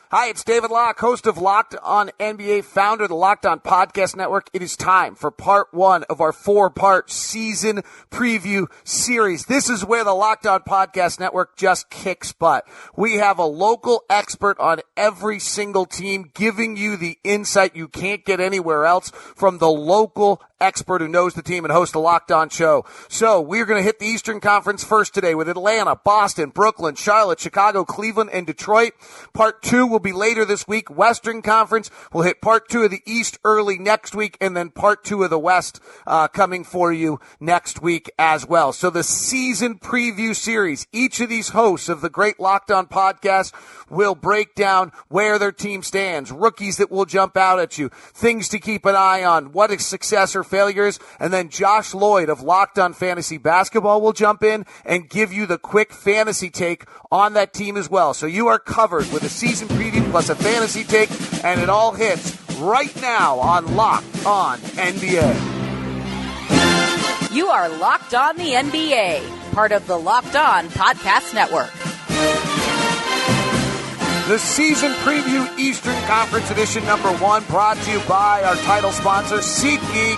Hi, it's David Locke, host of Locked On NBA, founder of the Locked On Podcast Network. It is time for part one of our 4-part season preview series. This is where the Locked On Podcast Network just kicks butt. We have a local expert on every single team giving you the insight you can't get anywhere else from the local expert who knows the team and hosts the Locked On show. So we're going to hit the Eastern Conference first today with Atlanta, Boston, Brooklyn, Charlotte, Chicago, Cleveland, and Detroit. Part two will be later this week. Western Conference will hit part two of the East early next week, and then part two of the West coming for you next week as well. So the season preview series, each of these hosts of the great Locked On podcast will break down where their team stands, rookies that will jump out at you, things to keep an eye on, what a success or failures, and then Josh Lloyd of Locked On Fantasy Basketball will jump in and give you the quick fantasy take on that team as well. So you are covered with a season preview plus a fantasy take, and it all hits right now on Locked On NBA. You are Locked On the NBA, part of the Locked On Podcast Network. The season preview Eastern Conference edition number 1 brought to you by our title sponsor, SeatGeek.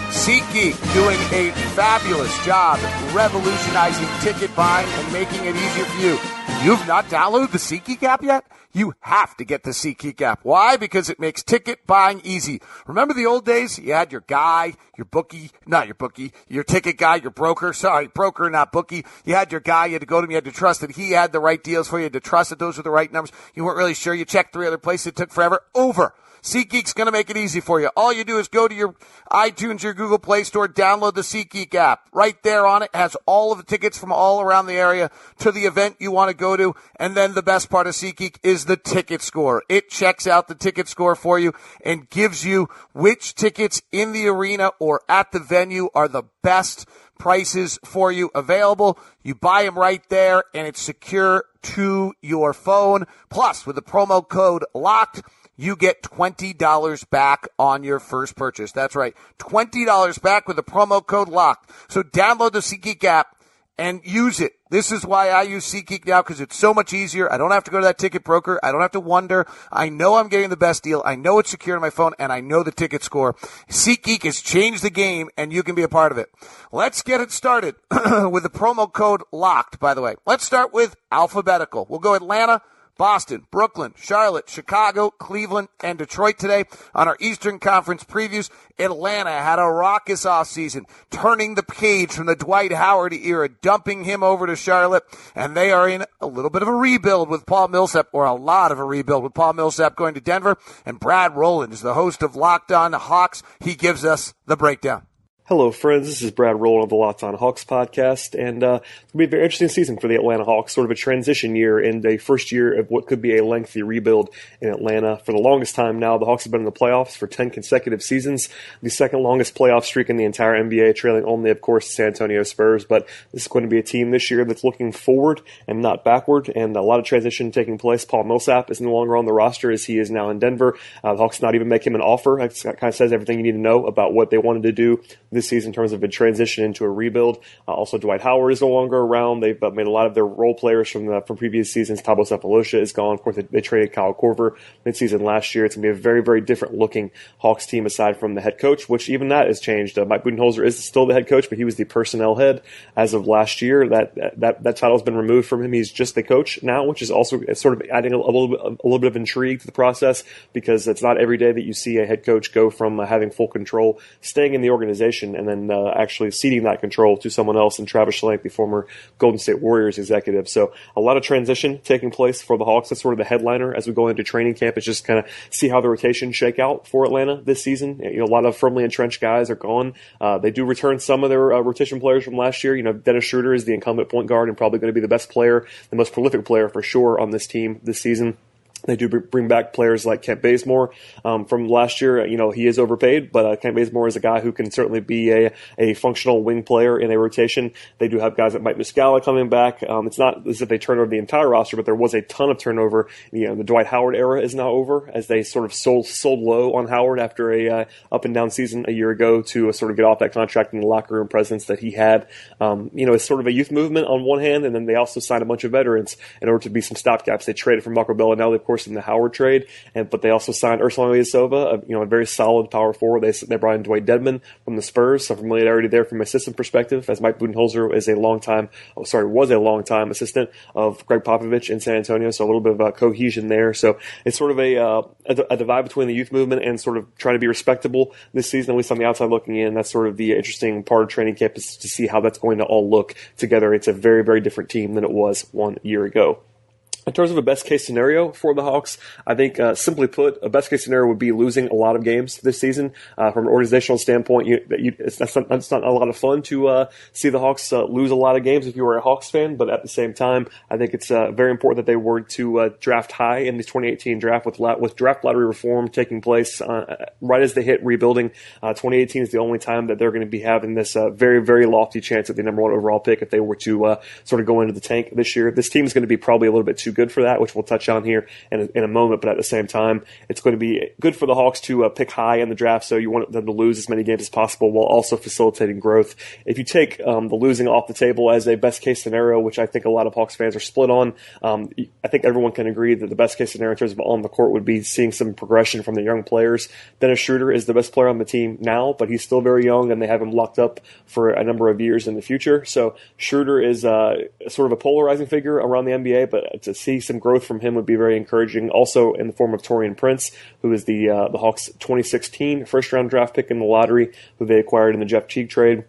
SeatGeek doing a fabulous job revolutionizing ticket buying and making it easier for you. You've not downloaded the SeatGeek app yet? You have to get the SeatGeek app. Why? Because it makes ticket buying easy. Remember the old days? You had your guy, your bookie, not your bookie, your ticket guy, your broker, broker, not bookie. You had your guy, you had to go to him, you had to trust that he had the right deals for you, you had to trust that those were the right numbers. You weren't really sure. You checked 3 other places, it took forever. Over. SeatGeek's going to make it easy for you. All you do is go to your iTunes, your Google Play Store, download the SeatGeek app. Right there on it has all of the tickets from all around the area to the event you want to go to. And then the best part of SeatGeek is the ticket score. It checks out the ticket score for you and gives you which tickets in the arena or at the venue are the best prices for you available. You buy them right there, and it's secure to your phone. Plus, with the promo code LOCKED, you get $20 back on your first purchase. That's right, $20 back with the promo code LOCKED. So download the SeatGeek app and use it. This is why I use SeatGeek now, because it's so much easier. I don't have to go to that ticket broker. I don't have to wonder. I know I'm getting the best deal. I know it's secure on my phone, and I know the ticket score. SeatGeek has changed the game, and you can be a part of it. Let's get it started with the promo code LOCKED, by the way. Let's start with alphabetical. We'll go Atlanta, Boston, Brooklyn, Charlotte, Chicago, Cleveland, and Detroit today on our Eastern Conference previews. Atlanta had a raucous offseason, turning the page from the Dwight Howard era, dumping him over to Charlotte, and they are in a little bit of a rebuild with Paul Millsap, or a lot of a rebuild with Paul Millsap going to Denver. And Brad Rowland is the host of Locked On Hawks. He gives us the breakdown. Hello, friends. This is Brad Rowland of the Locked On Hawks podcast, and it'll be a very interesting season for the Atlanta Hawks, sort of a transition year and a first year of what could be a lengthy rebuild in Atlanta. For the longest time now, the Hawks have been in the playoffs for 10 consecutive seasons, the second longest playoff streak in the entire NBA, trailing only, of course, the San Antonio Spurs. But this is going to be a team this year that's looking forward and not backward, and a lot of transition taking place. Paul Millsap is no longer on the roster as he is now in Denver. The Hawks did not even make him an offer. That kind of says everything you need to know about what they wanted to do this season in terms of a transition into a rebuild. Also, Dwight Howard is no longer around. They've made a lot of their role players from previous seasons. Thabo Sefolosha is gone. Of course, they traded Kyle Korver midseason last year. It's going to be a very, very different looking Hawks team aside from the head coach, which even that has changed. Mike Budenholzer is still the head coach, but he was the personnel head as of last year. That title has been removed from him. He's just the coach now, which is also sort of adding a little bit of intrigue to the process, because it's not every day that you see a head coach go from having full control, staying in the organization, and then actually ceding that control to someone else, and Travis Schlenk, the former Golden State Warriors executive. So a lot of transition taking place for the Hawks. That's sort of the headliner as we go into training camp. It's just kind of see how the rotation shake out for Atlanta this season. A lot of firmly entrenched guys are gone. They do return some of their rotation players from last year. Dennis Schroeder is the incumbent point guard and probably going to be the best player, the most prolific player for sure on this team this season. They do bring back players like Kent Bazemore from last year. He is overpaid, but Kent Bazemore is a guy who can certainly be a functional wing player in a rotation. They do have guys like Mike Muscala coming back. It's not as if they turn over the entire roster, but there was a ton of turnover. The Dwight Howard era is now over, as they sort of sold low on Howard after a up and down season a year ago to sort of get off that contract and the locker room presence that he had. It's sort of a youth movement on one hand, and then they also signed a bunch of veterans in order to be some stopgaps. They traded for Marco Bellinelli, of course, course, in the Howard trade, but they also signed Ursan Ilyasova, a very solid power forward. They brought in Dwayne Dedmon from the Spurs, some familiarity there from a system perspective, as Mike Budenholzer was a long time assistant of Greg Popovich in San Antonio, so a little bit of cohesion there. So it's sort of a divide between the youth movement and sort of trying to be respectable this season, at least on the outside looking in. That's sort of the interesting part of training camp, is to see how that's going to all look together. It's a very, very different team than it was 1 year ago. In terms of a best-case scenario for the Hawks, I think, simply put, a best-case scenario would be losing a lot of games this season. From an organizational standpoint, it's not a lot of fun to see the Hawks lose a lot of games if you were a Hawks fan, but at the same time, I think it's very important that they were to draft high in the 2018 draft with draft lottery reform taking place right as they hit rebuilding. 2018 is the only time that they're going to be having this very, very lofty chance at the number one overall pick if they were to sort of go into the tank this year. This team is going to be probably a little bit too good for that, which we'll touch on here in a moment, but at the same time, it's going to be good for the Hawks to pick high in the draft, so you want them to lose as many games as possible while also facilitating growth. If you take the losing off the table as a best-case scenario, which I think a lot of Hawks fans are split on, I think everyone can agree that the best-case scenario in terms of on the court would be seeing some progression from the young players. Dennis Schroeder is the best player on the team now, but he's still very young, and they have him locked up for a number of years in the future. So Schroeder is sort of a polarizing figure around the NBA, but to see some growth from him would be very encouraging. Also in the form of Taurean Prince, who is the Hawks' 2016 first-round draft pick in the lottery, who they acquired in the Jeff Teague trade.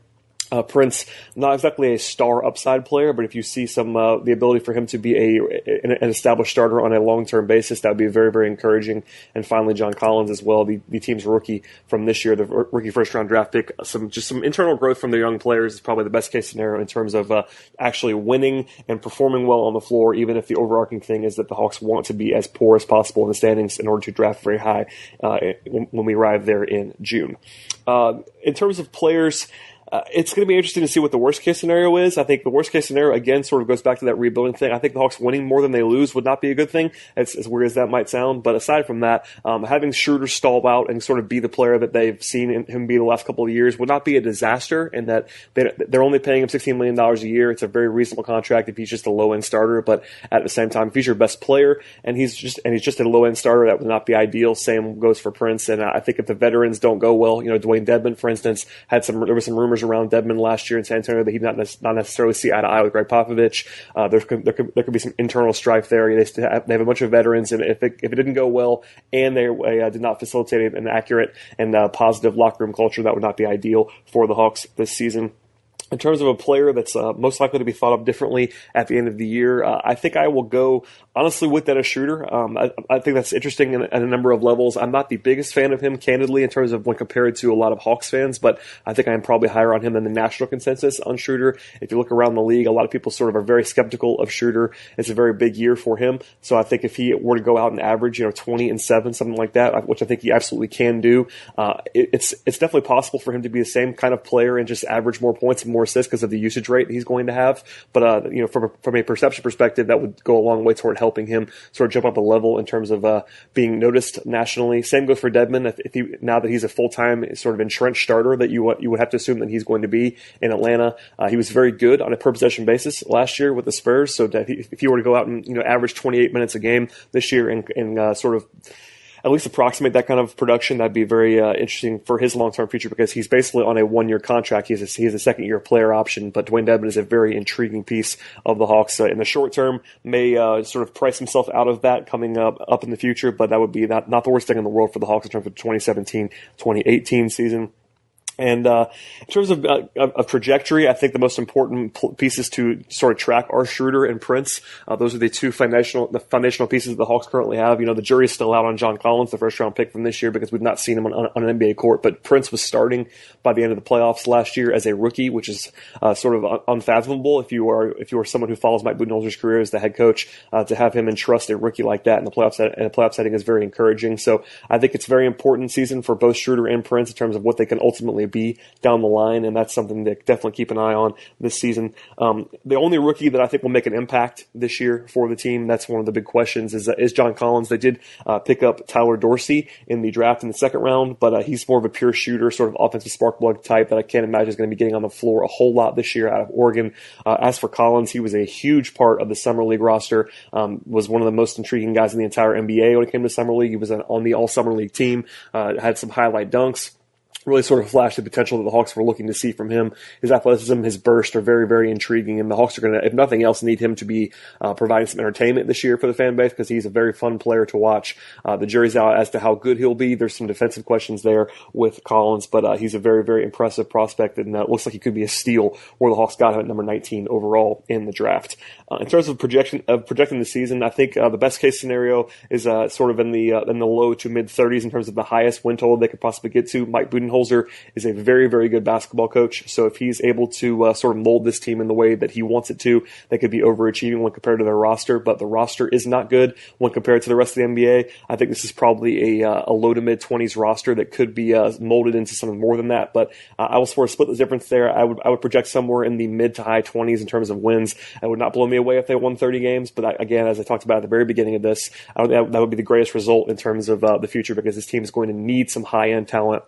Prince, not exactly a star upside player, but if you see some the ability for him to be an established starter on a long-term basis, that would be very, very encouraging. And finally, John Collins as well, the team's rookie from this year, the rookie first-round draft pick. Some internal growth from the young players is probably the best-case scenario in terms of actually winning and performing well on the floor, even if the overarching thing is that the Hawks want to be as poor as possible in the standings in order to draft very high when we arrive there in June. In terms of players, it's going to be interesting to see what the worst-case scenario is. I think the worst-case scenario, again, sort of goes back to that rebuilding thing. I think the Hawks winning more than they lose would not be a good thing, as weird as that might sound. But aside from that, having Schroeder stall out and sort of be the player that they've seen him be the last couple of years would not be a disaster, in that they're only paying him $16 million a year. It's a very reasonable contract if he's just a low-end starter. But at the same time, if he's your best player and he's just a low-end starter, that would not be ideal. Same goes for Prince. And I think if the veterans don't go well, Dwayne Dedmon, for instance, there were some rumors around Dedmon last year in San Antonio that he did not necessarily see eye to eye with Greg Popovich. There could be some internal strife there. They have a bunch of veterans, and if it didn't go well and they did not facilitate an accurate and positive locker room culture, that would not be ideal for the Hawks this season. In terms of a player that's most likely to be thought of differently at the end of the year, I think I will go, honestly, with Dennis Schroeder. I think that's interesting at a number of levels. I'm not the biggest fan of him, candidly, in terms of when compared to a lot of Hawks fans, but I think I am probably higher on him than the national consensus on Schroeder. If you look around the league, a lot of people sort of are very skeptical of Schroeder. It's a very big year for him. So I think if he were to go out and average, 20-7, something like that, which I think he absolutely can do, it's definitely possible for him to be the same kind of player and just average more points and more assists because of the usage rate he's going to have. But from a perception perspective, that would go a long way toward helping him sort of jump up a level in terms of being noticed nationally. Same goes for Dedmon. If now that he's a full-time sort of entrenched starter that you would have to assume that he's going to be in Atlanta. He was very good on a per possession basis last year with the Spurs. So if he were to go out and average 28 minutes a game this year and sort of at least approximate that kind of production, that'd be very interesting for his long-term future, because he's basically on a one-year contract. He's a second-year player option, but Dwayne Dedmon is a very intriguing piece of the Hawks. In the short term, may sort of price himself out of that coming up in the future, but that would be not the worst thing in the world for the Hawks in terms of the 2017-2018 season. And in terms of trajectory, I think the most important pieces to sort of track are Schroeder and Prince. Those are the two foundational pieces that the Hawks currently have. The jury's still out on John Collins, the first-round pick from this year, because we've not seen him on an NBA court. But Prince was starting by the end of the playoffs last year as a rookie, which is sort of unfathomable if you are someone who follows Mike Budenholzer's career as the head coach. To have him entrust a rookie like that in a playoff setting is very encouraging. So I think it's a very important season for both Schroeder and Prince in terms of what they can ultimately to be down the line, and that's something to definitely keep an eye on this season. The only rookie that I think will make an impact this year for the team, that's one of the big questions, is John Collins. They did pick up Tyler Dorsey in the draft in the second round, but he's more of a pure shooter, sort of offensive spark plug type that I can't imagine is going to be getting on the floor a whole lot this year out of Oregon. As for Collins, he was a huge part of the Summer League roster, was one of the most intriguing guys in the entire NBA when it came to Summer League. He was on the All-Summer League team, had some highlight dunks. Really sort of flashed the potential that the Hawks were looking to see from him. His athleticism, his burst are very, very intriguing, and the Hawks are going to, if nothing else, need him to be providing some entertainment this year for the fan base because he's a very fun player to watch. The jury's out as to how good he'll be. There's some defensive questions there with Collins, but he's a very, very impressive prospect, and it looks like he could be a steal where the Hawks got him at number 19 overall in the draft. In terms of projecting the season, I think the best case scenario is sort of in the low to mid 30s in terms of the highest win total they could possibly get to. Mike Budenholzer is a very, very good basketball coach. So if he's able to sort of mold this team in the way that he wants it to, they could be overachieving when compared to their roster. But the roster is not good when compared to the rest of the NBA. I think this is probably a low to mid 20s roster that could be molded into something more than that. But I will sort of split the difference there. I would project somewhere in the mid to high 20s in terms of wins. It would not blow me away if they won 30 games. But again, as I talked about at the very beginning of this, that would be the greatest result in terms of the future because this team is going to need some high-end talent.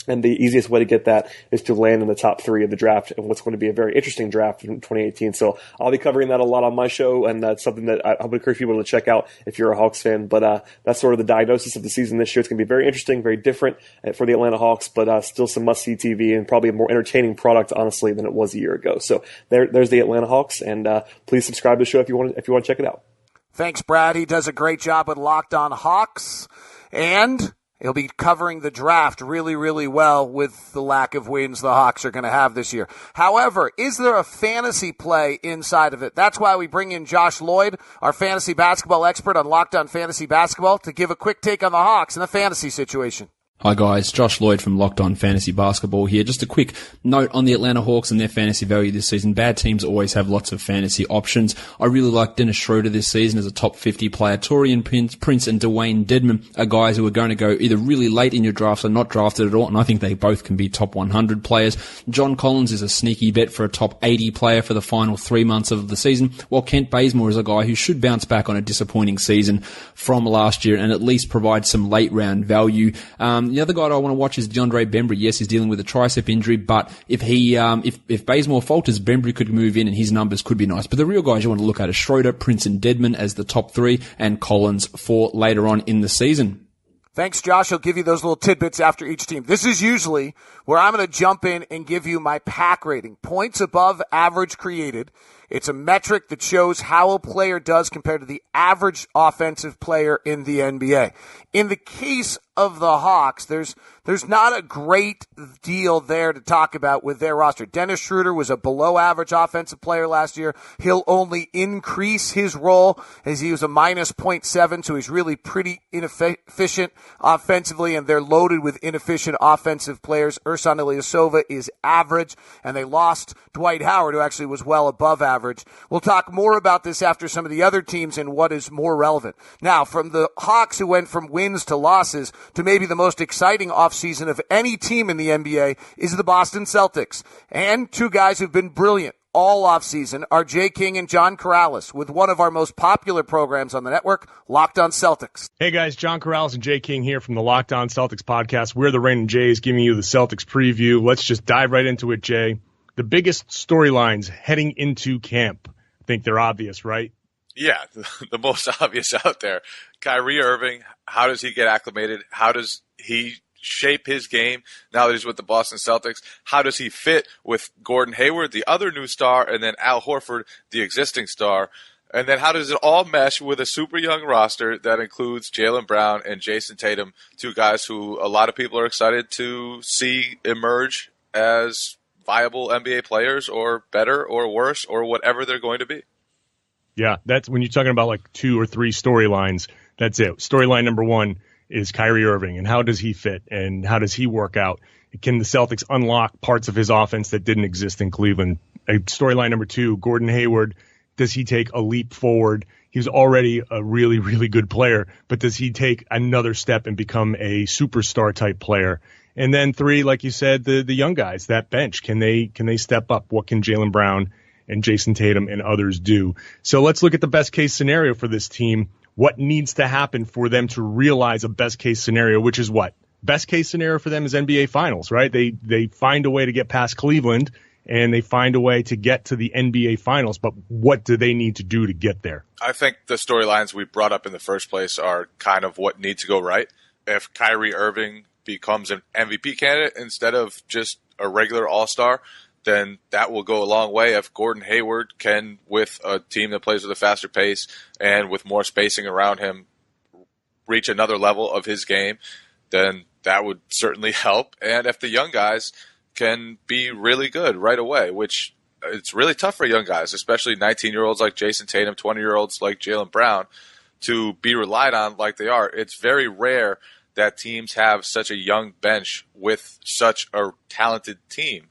And the easiest way to get that is to land in the top 3 of the draft and what's going to be a very interesting draft in 2018. So I'll be covering that a lot on my show, and that's something that I would encourage people to check out if you're a Hawks fan. But that's sort of the diagnosis of the season this year. It's going to be very interesting, very different for the Atlanta Hawks, but still some must-see TV and probably a more entertaining product, honestly, than it was a year ago. So there's the Atlanta Hawks, and please subscribe to the show if you want to check it out. Thanks, Brad. He does a great job with Locked On Hawks, and he'll be covering the draft really, really well with the lack of wins the Hawks are going to have this year. However, is there a fantasy play inside of it? That's why we bring in Josh Lloyd, our fantasy basketball expert on Locked On Fantasy Basketball, to give a quick take on the Hawks and the fantasy situation. Hi guys, Josh Lloyd from Locked On Fantasy Basketball here. Just a quick note on the Atlanta Hawks and their fantasy value this season. Bad teams always have lots of fantasy options. I really like Dennis Schroeder this season as a top 50 player. Taurean Prince and Dwayne Dedmon are guys who are going to go either really late in your drafts or not drafted at all, and I think they both can be top 100 players. John Collins is a sneaky bet for a top 80 player for the final 3 months of the season, while Kent Bazemore is a guy who should bounce back on a disappointing season from last year and at least provide some late round value. The other guy I want to watch is DeAndre Bembry. Yes, he's dealing with a tricep injury, but if Bazemore falters, Bembry could move in and his numbers could be nice. But the real guys you want to look at are Schroeder, Prince and Dedmon as the top 3 and Collins for later on in the season. Thanks, Josh. I'll give you those little tidbits after each team. This is usually where I'm going to jump in and give you my pack rating. Points above average created. It's a metric that shows how a player does compared to the average offensive player in the NBA. In the case of the Hawks, there's not a great deal there to talk about with their roster. Dennis Schroeder was a below-average offensive player last year. He'll only increase his role as he was a minus 0.7, so he's really pretty inefficient offensively, and they're loaded with inefficient offensive players. Ersan Ilyasova is average, and they lost Dwight Howard, who actually was well above average. We'll talk more about this after some of the other teams and what is more relevant. Now, from the Hawks, who went from wins to losses to maybe the most exciting offseason of any team in the NBA, is the Boston Celtics. And two guys who've been brilliant all offseason are Jay King and John Corrales with one of our most popular programs on the network, Locked On Celtics. Hey guys, John Corrales and Jay King here from the Locked On Celtics podcast. We're the Reigning Jays giving you the Celtics preview. Let's just dive right into it, Jay. The biggest storylines heading into camp. I think they're obvious, right? Yeah, the most obvious out there. Kyrie Irving, how does he get acclimated? How does he shape his game now that he's with the Boston Celtics? How does he fit with Gordon Hayward, the other new star, and then Al Horford, the existing star? And then how does it all mesh with a super young roster that includes Jaylen Brown and Jason Tatum, two guys who a lot of people are excited to see emerge as viable NBA players, or better or worse or whatever they're going to be? Yeah, that's when you're talking about like 2 or 3 storylines. That's it. Storyline number 1 is Kyrie Irving, and how does he fit and how does he work out? Can the Celtics unlock parts of his offense that didn't exist in Cleveland? Storyline number 2, Gordon Hayward, does he take a leap forward? He's already a really, really good player, but does he take another step and become a superstar type player? And then 3, like you said, the young guys, that bench, can they step up? What can Jaylen Brown and Jason Tatum and others do? So let's look at the best case scenario for this team. What needs to happen for them to realize a best case scenario, which is what? Best case scenario for them is NBA Finals, right? They find a way to get past Cleveland, and they find a way to get to the NBA Finals, but what do they need to do to get there? I think the storylines we brought up in the first place are kind of what need to go right. If Kyrie Irving becomes an MVP candidate instead of just a regular all-star, then that will go a long way. If Gordon Hayward can, with a team that plays with a faster pace and with more spacing around him, reach another level of his game, then that would certainly help. And if the young guys can be really good right away, which it's really tough for young guys, especially 19-year-olds like Jason Tatum, 20-year-olds like Jaylen Brown, to be relied on like they are. It's very rare that teams have such a young bench with such a talented team.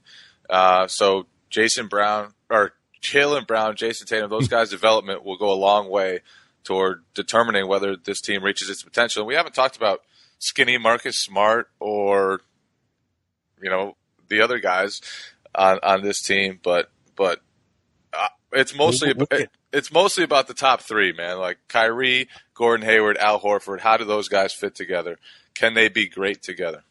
So Jaylen Brown, Jason Tatum, those guys' development will go a long way toward determining whether this team reaches its potential. And we haven't talked about skinny Marcus Smart or, the other guys on this team, but it's mostly about the top 3, man. Like Kyrie, Gordon Hayward, Al Horford. How do those guys fit together? Can they be great together?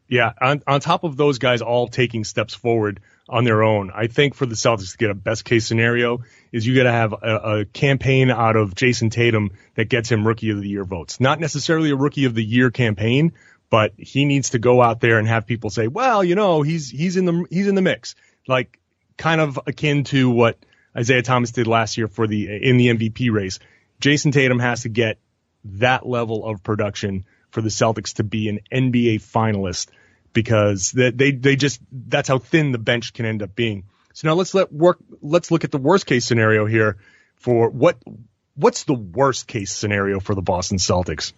Yeah, on top of those guys all taking steps forward on their own, I think for the Celtics to get a best case scenario is you got to have a campaign out of Jason Tatum that gets him Rookie of the Year votes. Not necessarily a Rookie of the Year campaign, but he needs to go out there and have people say, well, he's in the mix, like kind of akin to what Isaiah Thomas did last year in the MVP race. Jason Tatum has to get that level of production for the Celtics to be an NBA finalist, because that's how thin the bench can end up being. So now let's look at the worst case scenario here for what's the worst case scenario for the Boston Celtics?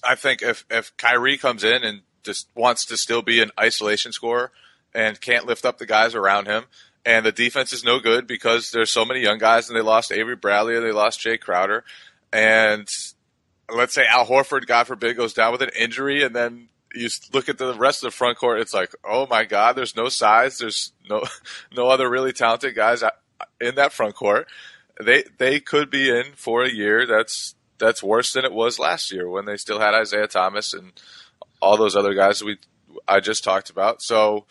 I think if Kyrie comes in and just wants to still be an isolation scorer and can't lift up the guys around him, and the defense is no good because there's so many young guys, and they lost Avery Bradley or they lost Jay Crowder, and let's say Al Horford, God forbid, goes down with an injury, and then you look at the rest of the front court, it's like, oh my God, there's no size, there's no other really talented guys in that front court. They could be in for a year that's worse than it was last year when they still had Isaiah Thomas and all those other guys I just talked about. So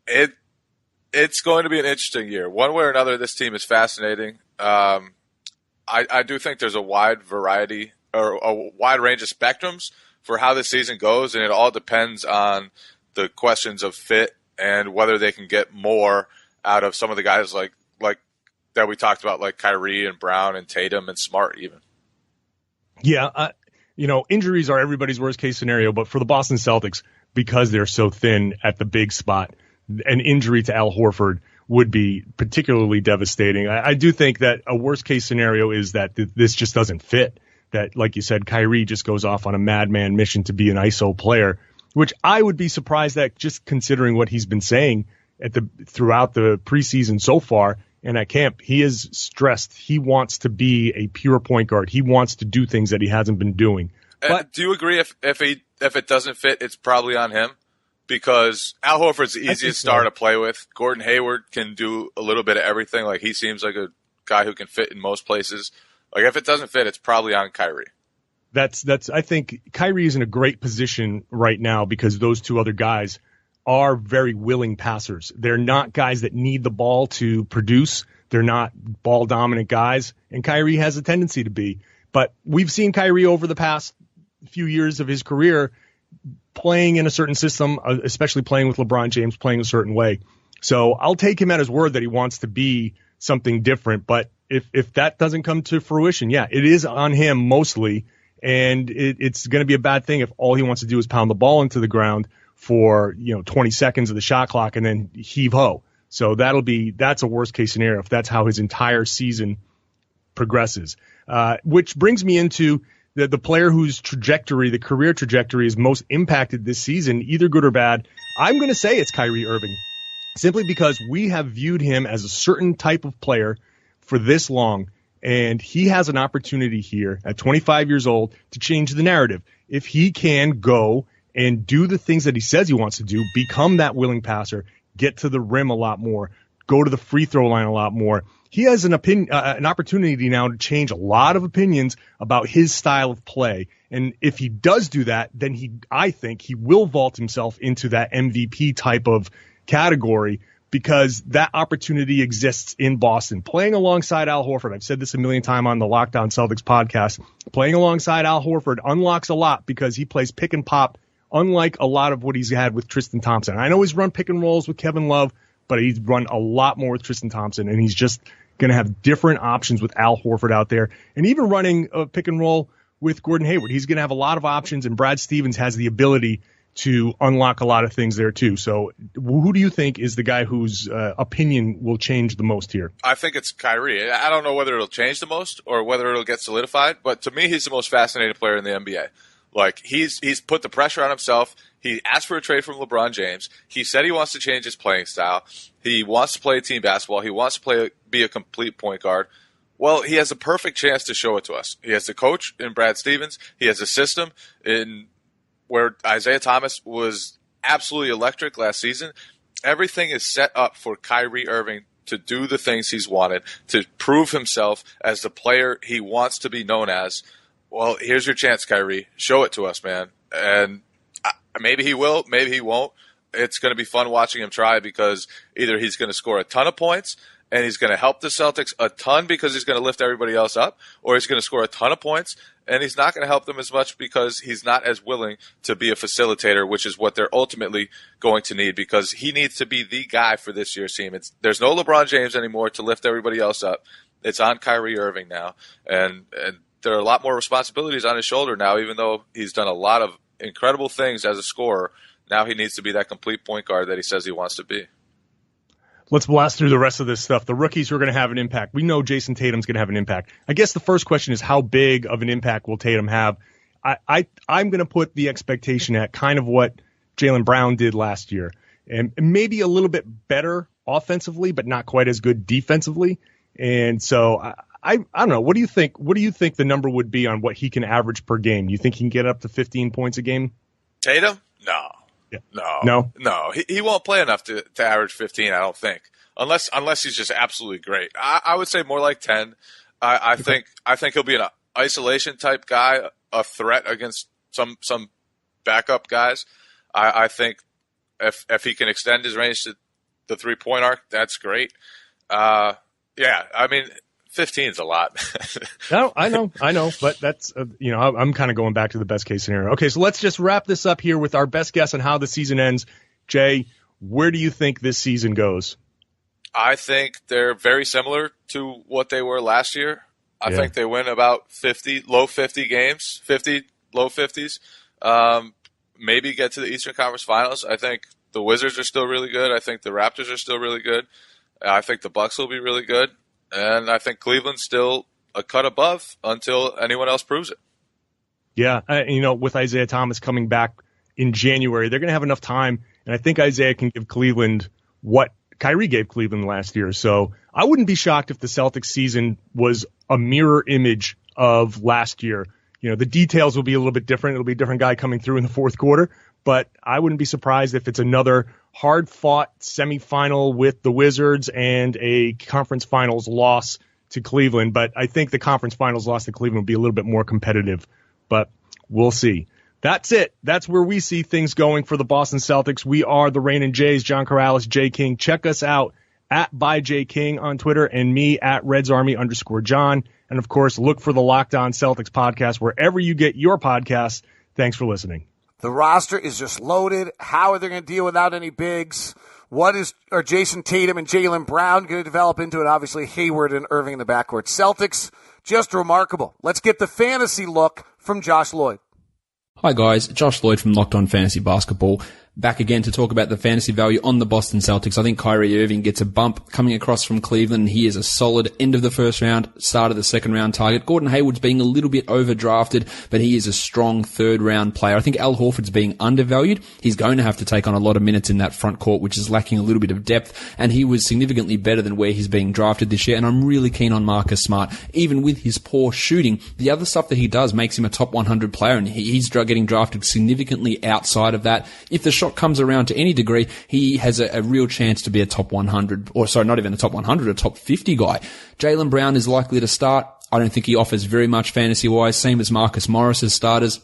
it's going to be an interesting year. One way or another, this team is fascinating. I do think there's a wide variety or a wide range of spectrums for how this season goes, and it all depends on the questions of fit and whether they can get more out of some of the guys like that we talked about, like Kyrie and Brown and Tatum and Smart even. Yeah, injuries are everybody's worst case scenario, but for the Boston Celtics, because they're so thin at the big spot, an injury to Al Horford would be particularly devastating. I do think that a worst case scenario is that this just doesn't fit. That, like you said, Kyrie just goes off on a madman mission to be an ISO player, which I would be surprised at, just considering what he's been saying throughout the preseason so far and at camp. He is stressed. He wants to be a pure point guard. He wants to do things that he hasn't been doing. But do you agree if it doesn't fit, it's probably on him? Because Al Horford's the easiest star to play with. Gordon Hayward can do a little bit of everything. Like, he seems like a guy who can fit in most places. Like, if it doesn't fit, it's probably on Kyrie. I think Kyrie is in a great position right now because those two other guys are very willing passers. They're not guys that need the ball to produce. They're not ball dominant guys, and Kyrie has a tendency to be. But we've seen Kyrie over the past few years of his career playing in a certain system, especially playing with LeBron James, playing a certain way. So I'll take him at his word that he wants to be something different. But if that doesn't come to fruition, yeah, it is on him mostly. And it's going to be a bad thing if all he wants to do is pound the ball into the ground for 20 seconds of the shot clock and then heave-ho. So that's a worst-case scenario if that's how his entire season progresses. Which brings me into the player whose the career trajectory is most impacted this season, either good or bad. I'm going to say it's Kyrie Irving, simply because we have viewed him as a certain type of player for this long. And he has an opportunity here at 25 years old to change the narrative. If he can go and do the things that he says he wants to do, become that willing passer, get to the rim a lot more, go to the free throw line a lot more. He has an opportunity now to change a lot of opinions about his style of play. And if he does do that, then I think he will vault himself into that MVP type of category, because that opportunity exists in Boston. Playing alongside Al Horford, I've said this a million times on the Locked On Celtics podcast, playing alongside Al Horford unlocks a lot because he plays pick and pop, unlike a lot of what he's had with Tristan Thompson. I know he's run pick and rolls with Kevin Love, but he's run a lot more with Tristan Thompson, and he's just going to have different options with Al Horford out there. And even running a pick and roll with Gordon Hayward, he's going to have a lot of options, and Brad Stevens has the ability to unlock a lot of things there too. So who do you think is the guy whose opinion will change the most here? I think it's Kyrie. I don't know whether it'll change the most or whether it'll get solidified, but to me, he's the most fascinating player in the NBA. Like, he's put the pressure on himself. He asked for a trade from LeBron James. He said he wants to change his playing style. He wants to play team basketball. He wants to be a complete point guard. Well, he has a perfect chance to show it to us. He has the coach in Brad Stevens. He has a system in where Isaiah Thomas was absolutely electric last season. Everything is set up for Kyrie Irving to do the things he's wanted, to prove himself as the player he wants to be known as. Well, here's your chance, Kyrie. Show it to us, man. And maybe he will, maybe he won't. It's going to be fun watching him try, because either he's going to score a ton of points and he's going to help the Celtics a ton because he's going to lift everybody else up, or he's going to score a ton of points and he's not going to help them as much because he's not as willing to be a facilitator, which is what they're ultimately going to need, because he needs to be the guy for this year's team. There's no LeBron James anymore to lift everybody else up. It's on Kyrie Irving now. And there are a lot more responsibilities on his shoulder now, even though he's done a lot of incredible things as a scorer. Now he needs to be that complete point guard that he says he wants to be. Let's blast through the rest of this stuff. The rookies are going to have an impact. We know Jason Tatum's going to have an impact. I guess the first question is, how big of an impact will Tatum have? I'm going to put the expectation at kind of what Jaylen Brown did last year, and maybe a little bit better offensively, but not quite as good defensively. And so I don't know. What do you think? What do you think the number would be on what he can average per game? You think he can get up to 15 points a game? Tatum? No. Yeah. No. He won't play enough to average 15, I don't think. Unless he's just absolutely great. I would say more like 10. I think he'll be an isolation type guy, a threat against some backup guys. I think if he can extend his range to the 3-point arc, that's great. Yeah, I mean, 15 is a lot. No, I know, but that's, I'm kind of going back to the best case scenario. Okay, so let's just wrap this up here with our best guess on how the season ends. Jay, where do you think this season goes? I think they're very similar to what they were last year. I think they win about 50, low 50 games, 50, low 50s. Maybe get to the Eastern Conference Finals. I think the Wizards are still really good. I think the Raptors are still really good. I think the Bucks will be really good. And I think Cleveland's still a cut above until anyone else proves it. Yeah, with Isaiah Thomas coming back in January, they're going to have enough time. And I think Isaiah can give Cleveland what Kyrie gave Cleveland last year. So I wouldn't be shocked if the Celtics season was a mirror image of last year. The details will be a little bit different. It'll be a different guy coming through in the fourth quarter. But I wouldn't be surprised if it's another hard-fought semifinal with the Wizards and a conference finals loss to Cleveland. But I think the conference finals loss to Cleveland will be a little bit more competitive. But we'll see. That's it. That's where we see things going for the Boston Celtics. We are the Rain and Jays, John Corrales, Jay King. Check us out at @ByJKing on Twitter and me at RedsArmy_John. And, of course, look for the Locked On Celtics podcast wherever you get your podcasts. Thanks for listening. The roster is just loaded. How are they going to deal without any bigs? Are Jason Tatum and Jaylen Brown going to develop into it? Obviously, Hayward and Irving in the backcourt. Celtics, just remarkable. Let's get the fantasy look from Josh Lloyd. Hi guys, Josh Lloyd from Locked On Fantasy Basketball. back again to talk about the fantasy value on the Boston Celtics. I think Kyrie Irving gets a bump coming across from Cleveland. He is a solid end of the first round, start of the second round target. Gordon Hayward's being a little bit overdrafted, but he is a strong third round player. I think Al Horford's being undervalued. He's going to have to take on a lot of minutes in that front court, which is lacking a little bit of depth, and he was significantly better than where he's being drafted this year, and I'm really keen on Marcus Smart. Even with his poor shooting, the other stuff that he does makes him a top 100 player, and he's getting drafted significantly outside of that. If the shot comes around to any degree, he has a real chance to be a top 100, or sorry, not even a top 100, a top 50 guy. Jaylen Brown is likely to start. I don't think he offers very much fantasy-wise, same as Marcus Morris as starters.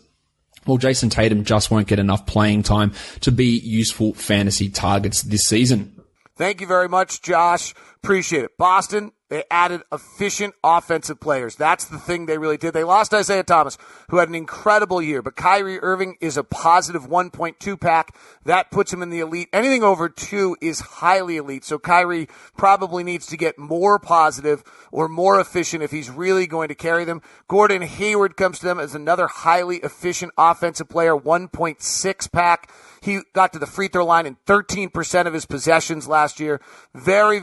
Well, Jason Tatum just won't get enough playing time to be useful fantasy targets this season. Thank you very much, Josh. Appreciate it. Boston, they added efficient offensive players. That's the thing they really did. They lost Isaiah Thomas, who had an incredible year, but Kyrie Irving is a positive 1.2 pack. That puts him in the elite. Anything over 2 is highly elite. So Kyrie probably needs to get more positive or more efficient if he's really going to carry them. Gordon Hayward comes to them as another highly efficient offensive player, 1.6 pack. He got to the free throw line in 13% of his possessions last year. Very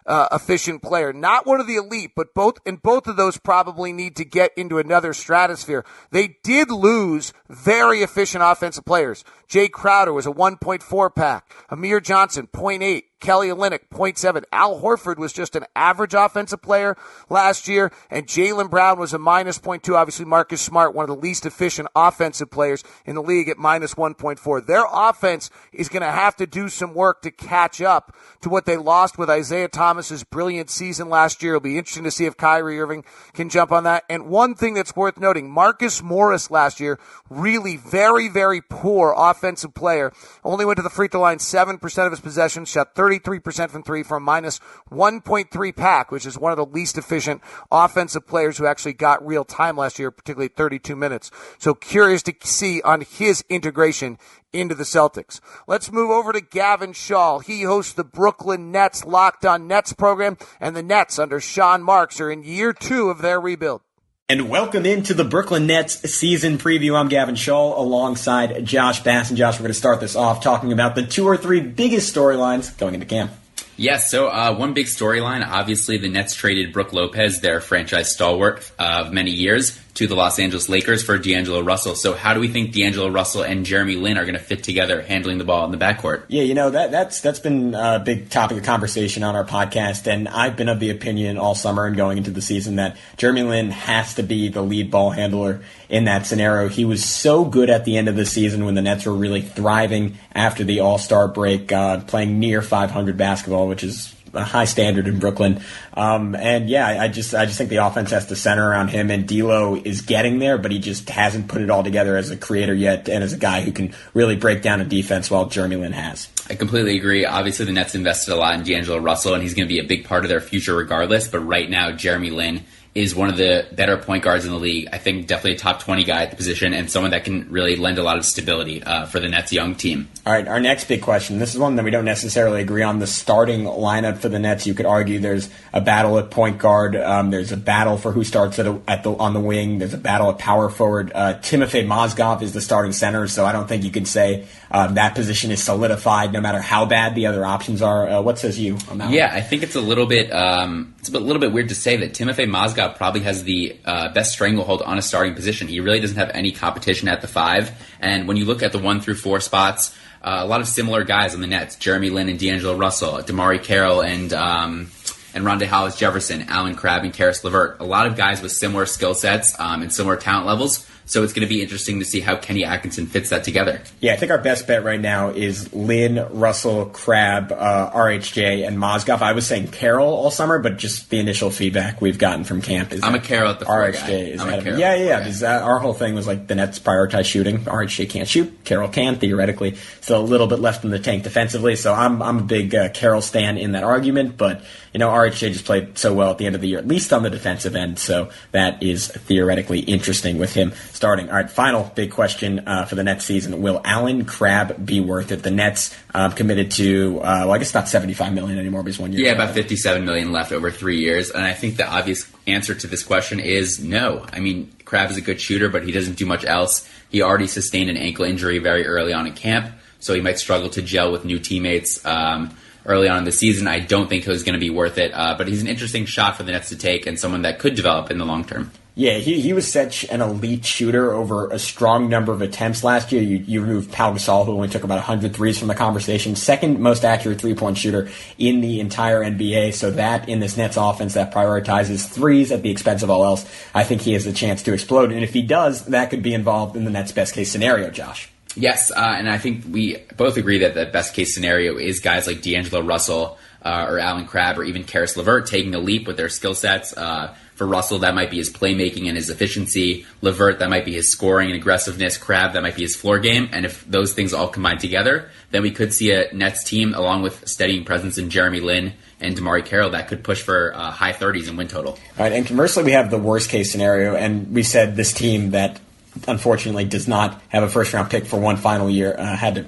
efficient player. Not one of the elite, but both of those probably need to get into another stratosphere. They did lose very efficient offensive players. Jay Crowder was a 1.4 pack. Amir Johnson, 0.8. Kelly Olynyk, 0.7. Al Horford was just an average offensive player last year, and Jaylen Brown was a minus 0.2. Obviously, Marcus Smart, one of the least efficient offensive players in the league at minus 1.4. Their offense is going to have to do some work to catch up to what they lost with Isaiah Thomas's brilliant season last year. It'll be interesting to see if Kyrie Irving can jump on that. And one thing that's worth noting, Marcus Morris last year, really very poor offensive player. Only went to the free throw line 7% of his possessions, shot 33% from 3 for a minus 1.3 pack, which is one of the least efficient offensive players who actually got real time last year, particularly 32 minutes. So curious to see on his integration into the Celtics. Let's move over to Gavin Shaw. He hosts the Brooklyn Nets Locked On Nets program, and the Nets under Sean Marks are in year 2 of their rebuild. And welcome into the Brooklyn Nets season preview. I'm Gavin Shaw alongside Josh Bass. And Josh, we're going to start this off talking about the 2 or 3 biggest storylines going into camp. Yes, so one big storyline, obviously the Nets traded Brook Lopez, their franchise stalwart of many years, to the Los Angeles Lakers for D'Angelo Russell. So how do we think D'Angelo Russell and Jeremy Lin are going to fit together handling the ball in the backcourt? Yeah, that's been a big topic of conversation on our podcast, and I've been of the opinion all summer and going into the season that Jeremy Lin has to be the lead ball handler in that scenario. He was so good at the end of the season when the Nets were really thriving after the All-Star break, playing near 500 basketball, which is a high standard in Brooklyn. I just think the offense has to center around him, and D'Lo is getting there, but he just hasn't put it all together as a creator yet and as a guy who can really break down a defense while Jeremy Lin has. I completely agree. Obviously, the Nets invested a lot in D'Angelo Russell, and he's going to be a big part of their future regardless, but right now, Jeremy Lin is one of the better point guards in the league. I think definitely a top 20 guy at the position and someone that can really lend a lot of stability for the Nets' young team. All right, our next big question. This is one that we don't necessarily agree on. The starting lineup for the Nets, you could argue there's a battle at point guard. There's a battle for who starts on the wing. There's a battle at power forward. Timofey Mozgov is the starting center, so I don't think you could say that position is solidified no matter how bad the other options are. What says you on that one? Yeah, I think it's a little bit weird to say that Timofey Mozgov probably has the best stranglehold on a starting position. He really doesn't have any competition at the 5. And when you look at the 1 through 4 spots, a lot of similar guys on the Nets: Jeremy Lin and D'Angelo Russell, Damari Carroll and Rondae Hollis-Jefferson, Alan Crabb and Karis LeVert. A lot of guys with similar skill sets and similar talent levels. So it's going to be interesting to see how Kenny Atkinson fits that together. Yeah, I think our best bet right now is Lin, Russell, Crabb, RHJ, and Mozgov. I was saying Carroll all summer, but just the initial feedback we've gotten from camp is I'm a Carroll at the 4 RHJ guy. is ahead of him. Yeah. Because our whole thing was like the Nets prioritize shooting. RHJ can't shoot. Carroll can, theoretically. So a little bit left in the tank defensively. So I'm a big Carroll stan in that argument, but RHJ just played so well at the end of the year, at least on the defensive end. So that is theoretically interesting with him starting. All right, final big question for the Nets season. Will Alan Crabb be worth it? The Nets committed to, I guess not $75 million anymore, but he's 1 year. Yeah, about $57 million left over 3 years. And I think the obvious answer to this question is no. I mean, Crabbe is a good shooter, but he doesn't do much else. He already sustained an ankle injury very early on in camp, so he might struggle to gel with new teammates early on in the season. I don't think he's going to be worth it, but he's an interesting shot for the Nets to take and someone that could develop in the long term. Yeah, he was such an elite shooter over a strong number of attempts last year. You removed Pau Gasol, who only took about 100 threes from the conversation. Second most accurate three-point shooter in the entire NBA. So that in this Nets offense that prioritizes threes at the expense of all else, I think he has a chance to explode. And if he does, that could be involved in the Nets' best-case scenario, Josh. Yes, and I think we both agree that the best-case scenario is guys like D'Angelo Russell or Allen Crabbe or even Karis LeVert taking a leap with their skill sets. For Russell, that might be his playmaking and his efficiency. LeVert, that might be his scoring and aggressiveness. Crabbe, that might be his floor game. And if those things all combine together, then we could see a Nets team, along with steadying presence in Jeremy Lin and DeMarre Carroll, that could push for high 30s in win total. All right, and conversely, we have the worst case scenario, and we said this team that unfortunately does not have a first round pick for one final year. Rubbing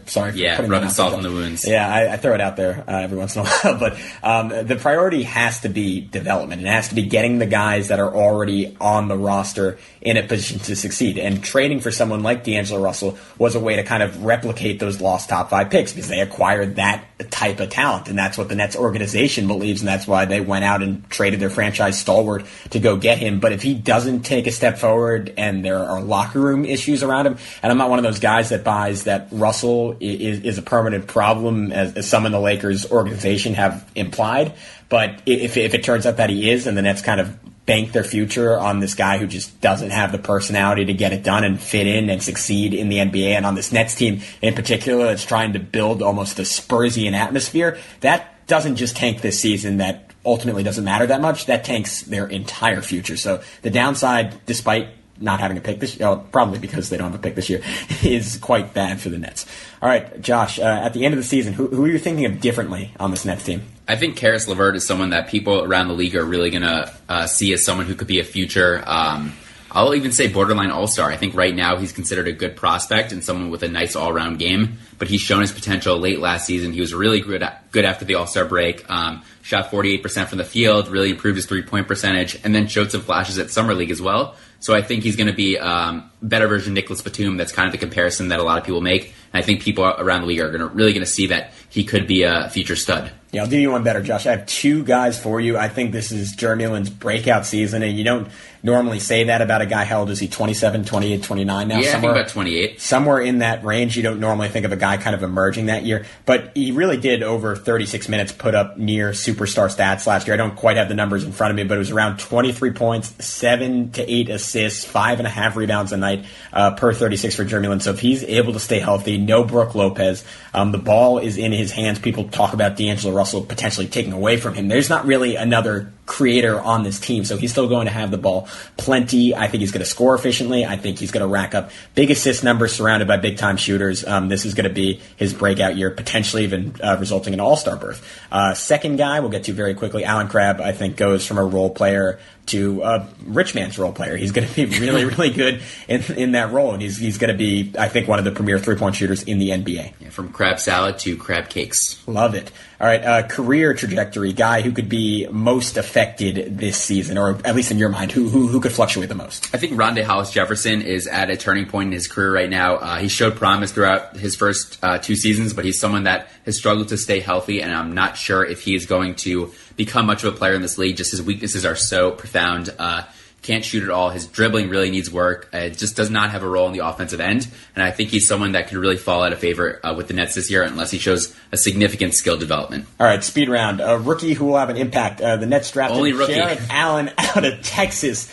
salt in the wounds. Yeah, I throw it out there every once in a while. But the priority has to be development. It has to be getting the guys that are already on the roster in a position to succeed. And trading for someone like D'Angelo Russell was a way to kind of replicate those lost top 5 picks because they acquired that type of talent. And that's what the Nets organization believes. And that's why they went out and traded their franchise stalwart to go get him. But if he doesn't take a step forward and there are locker room issues around him, and I'm not one of those guys that buys that Russell is a permanent problem, as some in the Lakers organization have implied. But if it turns out that he is, and the Nets kind of bank their future on this guy who just doesn't have the personality to get it done and fit in and succeed in the NBA, and on this Nets team in particular that's trying to build almost a Spursian atmosphere, that doesn't just tank this season. That ultimately doesn't matter that much. That tanks their entire future. So the downside, despite not having a pick this year, probably because they don't have a pick this year, is quite bad for the Nets. All right, Josh, at the end of the season, who are you thinking of differently on this Nets team? I think Karis LeVert is someone that people around the league are really going to see as someone who could be a future, I'll even say borderline all-star. I think right now he's considered a good prospect and someone with a nice all-around game, but he's shown his potential late last season. He was really good after the All-Star break, shot 48% from the field, really improved his three-point percentage, and then showed some flashes at Summer League as well. So I think he's going to be better version Nicholas Batum. That's kind of the comparison that a lot of people make. And I think people around the league are really going to see that he could be a future stud. Yeah, I'll do you one better, Josh. I have 2 guys for you. I think this is Jeremy Lin's breakout season, and you don't normally say that about a guy. How old is he? 27, 28, 29 now? Yeah, I think about 28. Somewhere in that range. You don't normally think of a guy kind of emerging that year, but he really did over 36 minutes put up near superstar stats last year. I don't quite have the numbers in front of me, but it was around 23 points, 7 to 8 assists, 5.5 rebounds a night per 36 for Jeremy Lin. So if he's able to stay healthy, no Brook Lopez, the ball is in his hands. People talk about D'Angelo Russell potentially taking away from him. There's not really another creator on this team, so he's still going to have the ball plenty. I think he's going to score efficiently. I think he's going to rack up big assist numbers surrounded by big-time shooters. This is going to be his breakout year, potentially even resulting in an all-star berth. Second guy we'll get to very quickly, Allen Crabbe, I think goes from a role player to a rich man's role player. He's going to be really, really good in that role, and he's going to be, I think, one of the premier three-point shooters in the NBA. Yeah, from crab salad to crab cakes. Love it. All right, career trajectory, guy who could be most affected this season, or at least in your mind, who could fluctuate the most? I think Rondae Hollis-Jefferson is at a turning point in his career right now. He showed promise throughout his first 2 seasons, but he's someone that has struggled to stay healthy, and I'm not sure if he is going to become much of a player in this league. Just his weaknesses are so profound. Can't shoot at all. His dribbling really needs work. Just does not have a role in the offensive end. And I think he's someone that could really fall out of favor with the Nets this year unless he shows a significant skill development. All right, speed round. A rookie who will have an impact. The Nets drafted Only rookie. Jarrett Allen out of Texas.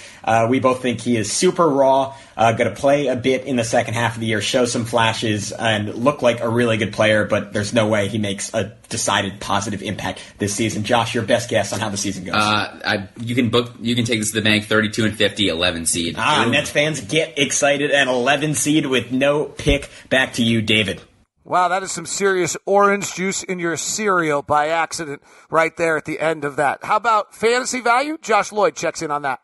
We both think he is super raw, going to play a bit in the second half of the year, show some flashes, and look like a really good player, but there's no way he makes a decided positive impact this season. Josh, your best guess on how the season goes? You can take this to the bank, 32-50, 11 seed. Nets fans get excited, an 11 seed with no pick. Back to you, David. Wow, that is some serious orange juice in your cereal by accident right there at the end of that. How about fantasy value? Josh Lloyd checks in on that.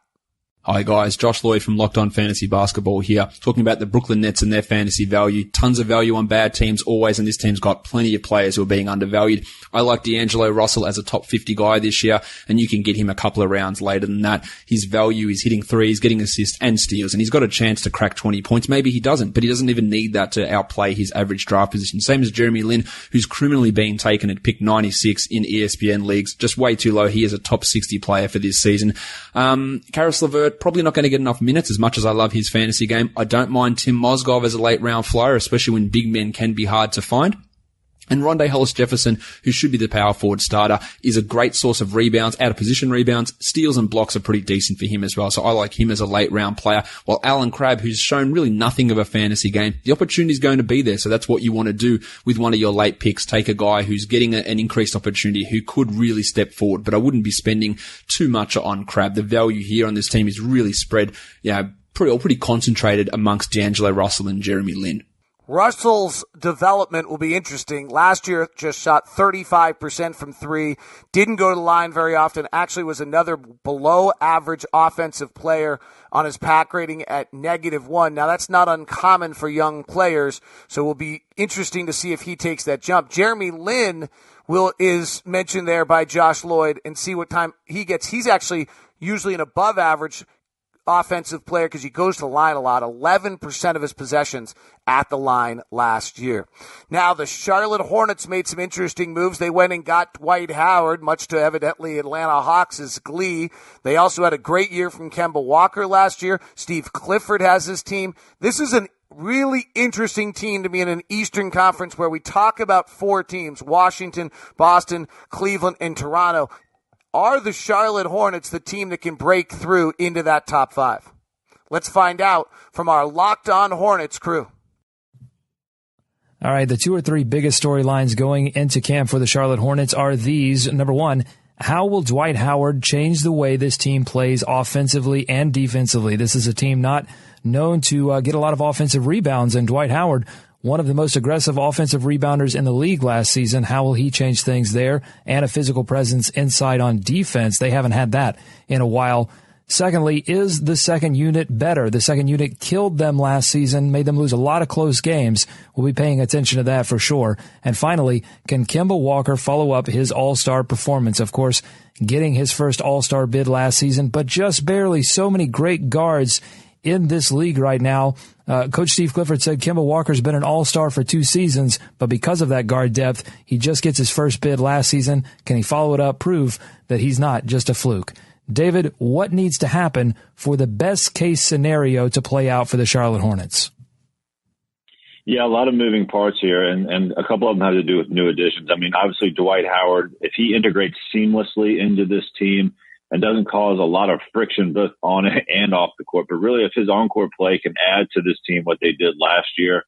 Hi guys, Josh Lloyd from Locked On Fantasy Basketball here, talking about the Brooklyn Nets and their fantasy value. Tons of value on bad teams always, and this team's got plenty of players who are being undervalued. I like D'Angelo Russell as a top 50 guy this year, and you can get him a couple of rounds later than that. His value is hitting threes, getting assists and steals, and he's got a chance to crack 20 points. Maybe he doesn't, but he doesn't even need that to outplay his average draft position. Same as Jeremy Lin, who's criminally being taken at pick 96 in ESPN leagues. Just way too low. He is a top 60 player for this season. Karis LeVert, probably not going to get enough minutes as much as I love his fantasy game. I don't mind Tim Mozgov as a late round flyer, especially when big men can be hard to find. And Rondé Hollis-Jefferson, who should be the power forward starter, is a great source of rebounds, out of position rebounds. Steals and blocks are pretty decent for him as well. So I like him as a late round player. While Alan Crabb, who's shown really nothing of a fantasy game, the opportunity is going to be there. So that's what you want to do with one of your late picks. Take a guy who's getting an increased opportunity, who could really step forward. But I wouldn't be spending too much on Crabb. The value here on this team is really spread, pretty concentrated amongst D'Angelo Russell and Jeremy Lin. Russell's development will be interesting. Last year, just shot 35% from three, didn't go to the line very often, actually was another below average offensive player on his pack rating at -1. Now, that's not uncommon for young players, so it will be interesting to see if he takes that jump. Jeremy Lin is mentioned there by Josh Lloyd, and see what time he gets. He's actually usually an above average offensive player because he goes to the line a lot. 11% of his possessions at the line last year. Now, the Charlotte Hornets made some interesting moves. They went and got Dwight Howard, much to evidently Atlanta Hawks' glee. They also had a great year from Kemba Walker last year. Steve Clifford has his team. This is an really interesting team to be in an Eastern Conference where we talk about four teams: Washington, Boston, Cleveland, and Toronto. Are the Charlotte Hornets the team that can break through into that top five? Let's find out from our Locked On Hornets crew. All right, the two or three biggest storylines going into camp for the Charlotte Hornets are these. Number one, how will Dwight Howard change the way this team plays offensively and defensively? This is a team not known to get a lot of offensive rebounds, and Dwight Howard, one of the most aggressive offensive rebounders in the league last season. How will he change things there? And a physical presence inside on defense. They haven't had that in a while. Secondly, is the second unit better? The second unit killed them last season, made them lose a lot of close games. We'll be paying attention to that for sure. And finally, can Kemba Walker follow up his all-star performance? Of course, getting his first all-star bid last season, but just barely. So many great guards in this league right now. Coach Steve Clifford said Kemba Walker's been an all-star for 2 seasons, but because of that guard depth, he just gets his first bid last season. Can he follow it up, prove that he's not just a fluke? David, what needs to happen for the best-case scenario to play out for the Charlotte Hornets? Yeah, a lot of moving parts here, and a couple of them have to do with new additions. I mean, obviously, Dwight Howard, if he integrates seamlessly into this team and doesn't cause a lot of friction both on and off the court, but really if his on-court play can add to this team what they did last year,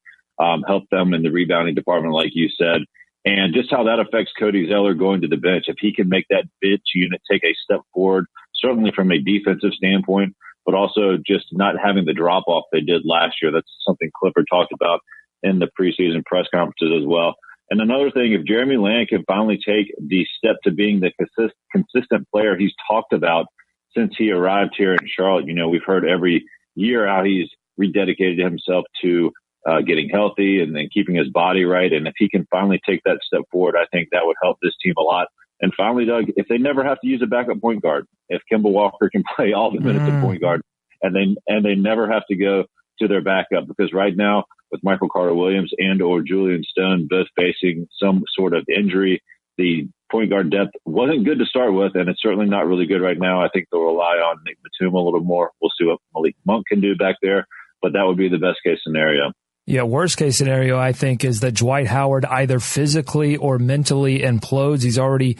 help them in the rebounding department, like you said, and just how that affects Cody Zeller going to the bench. If he can make that bench unit take a step forward, certainly from a defensive standpoint, but also just not having the drop-off they did last year. That's something Clifford talked about in the preseason press conferences as well. And another thing, if Jeremy Lin can finally take the step to being the consistent player he's talked about since he arrived here in Charlotte, we've heard every year how he's rededicated himself to getting healthy and then keeping his body right. And if he can finally take that step forward, I think that would help this team a lot. And finally, Doug, if they never have to use a backup point guard, if Kemba Walker can play all the minutes of point guard and they never have to go to their backup, because right now, with Michael Carter-Williams and or Julian Stone both facing some sort of injury, the point guard depth wasn't good to start with, and it's certainly not really good right now. I think they'll rely on Nick Batum a little more. We'll see what Malik Monk can do back there, but that would be the best case scenario. Yeah, worst case scenario, I think, is that Dwight Howard either physically or mentally implodes. He's already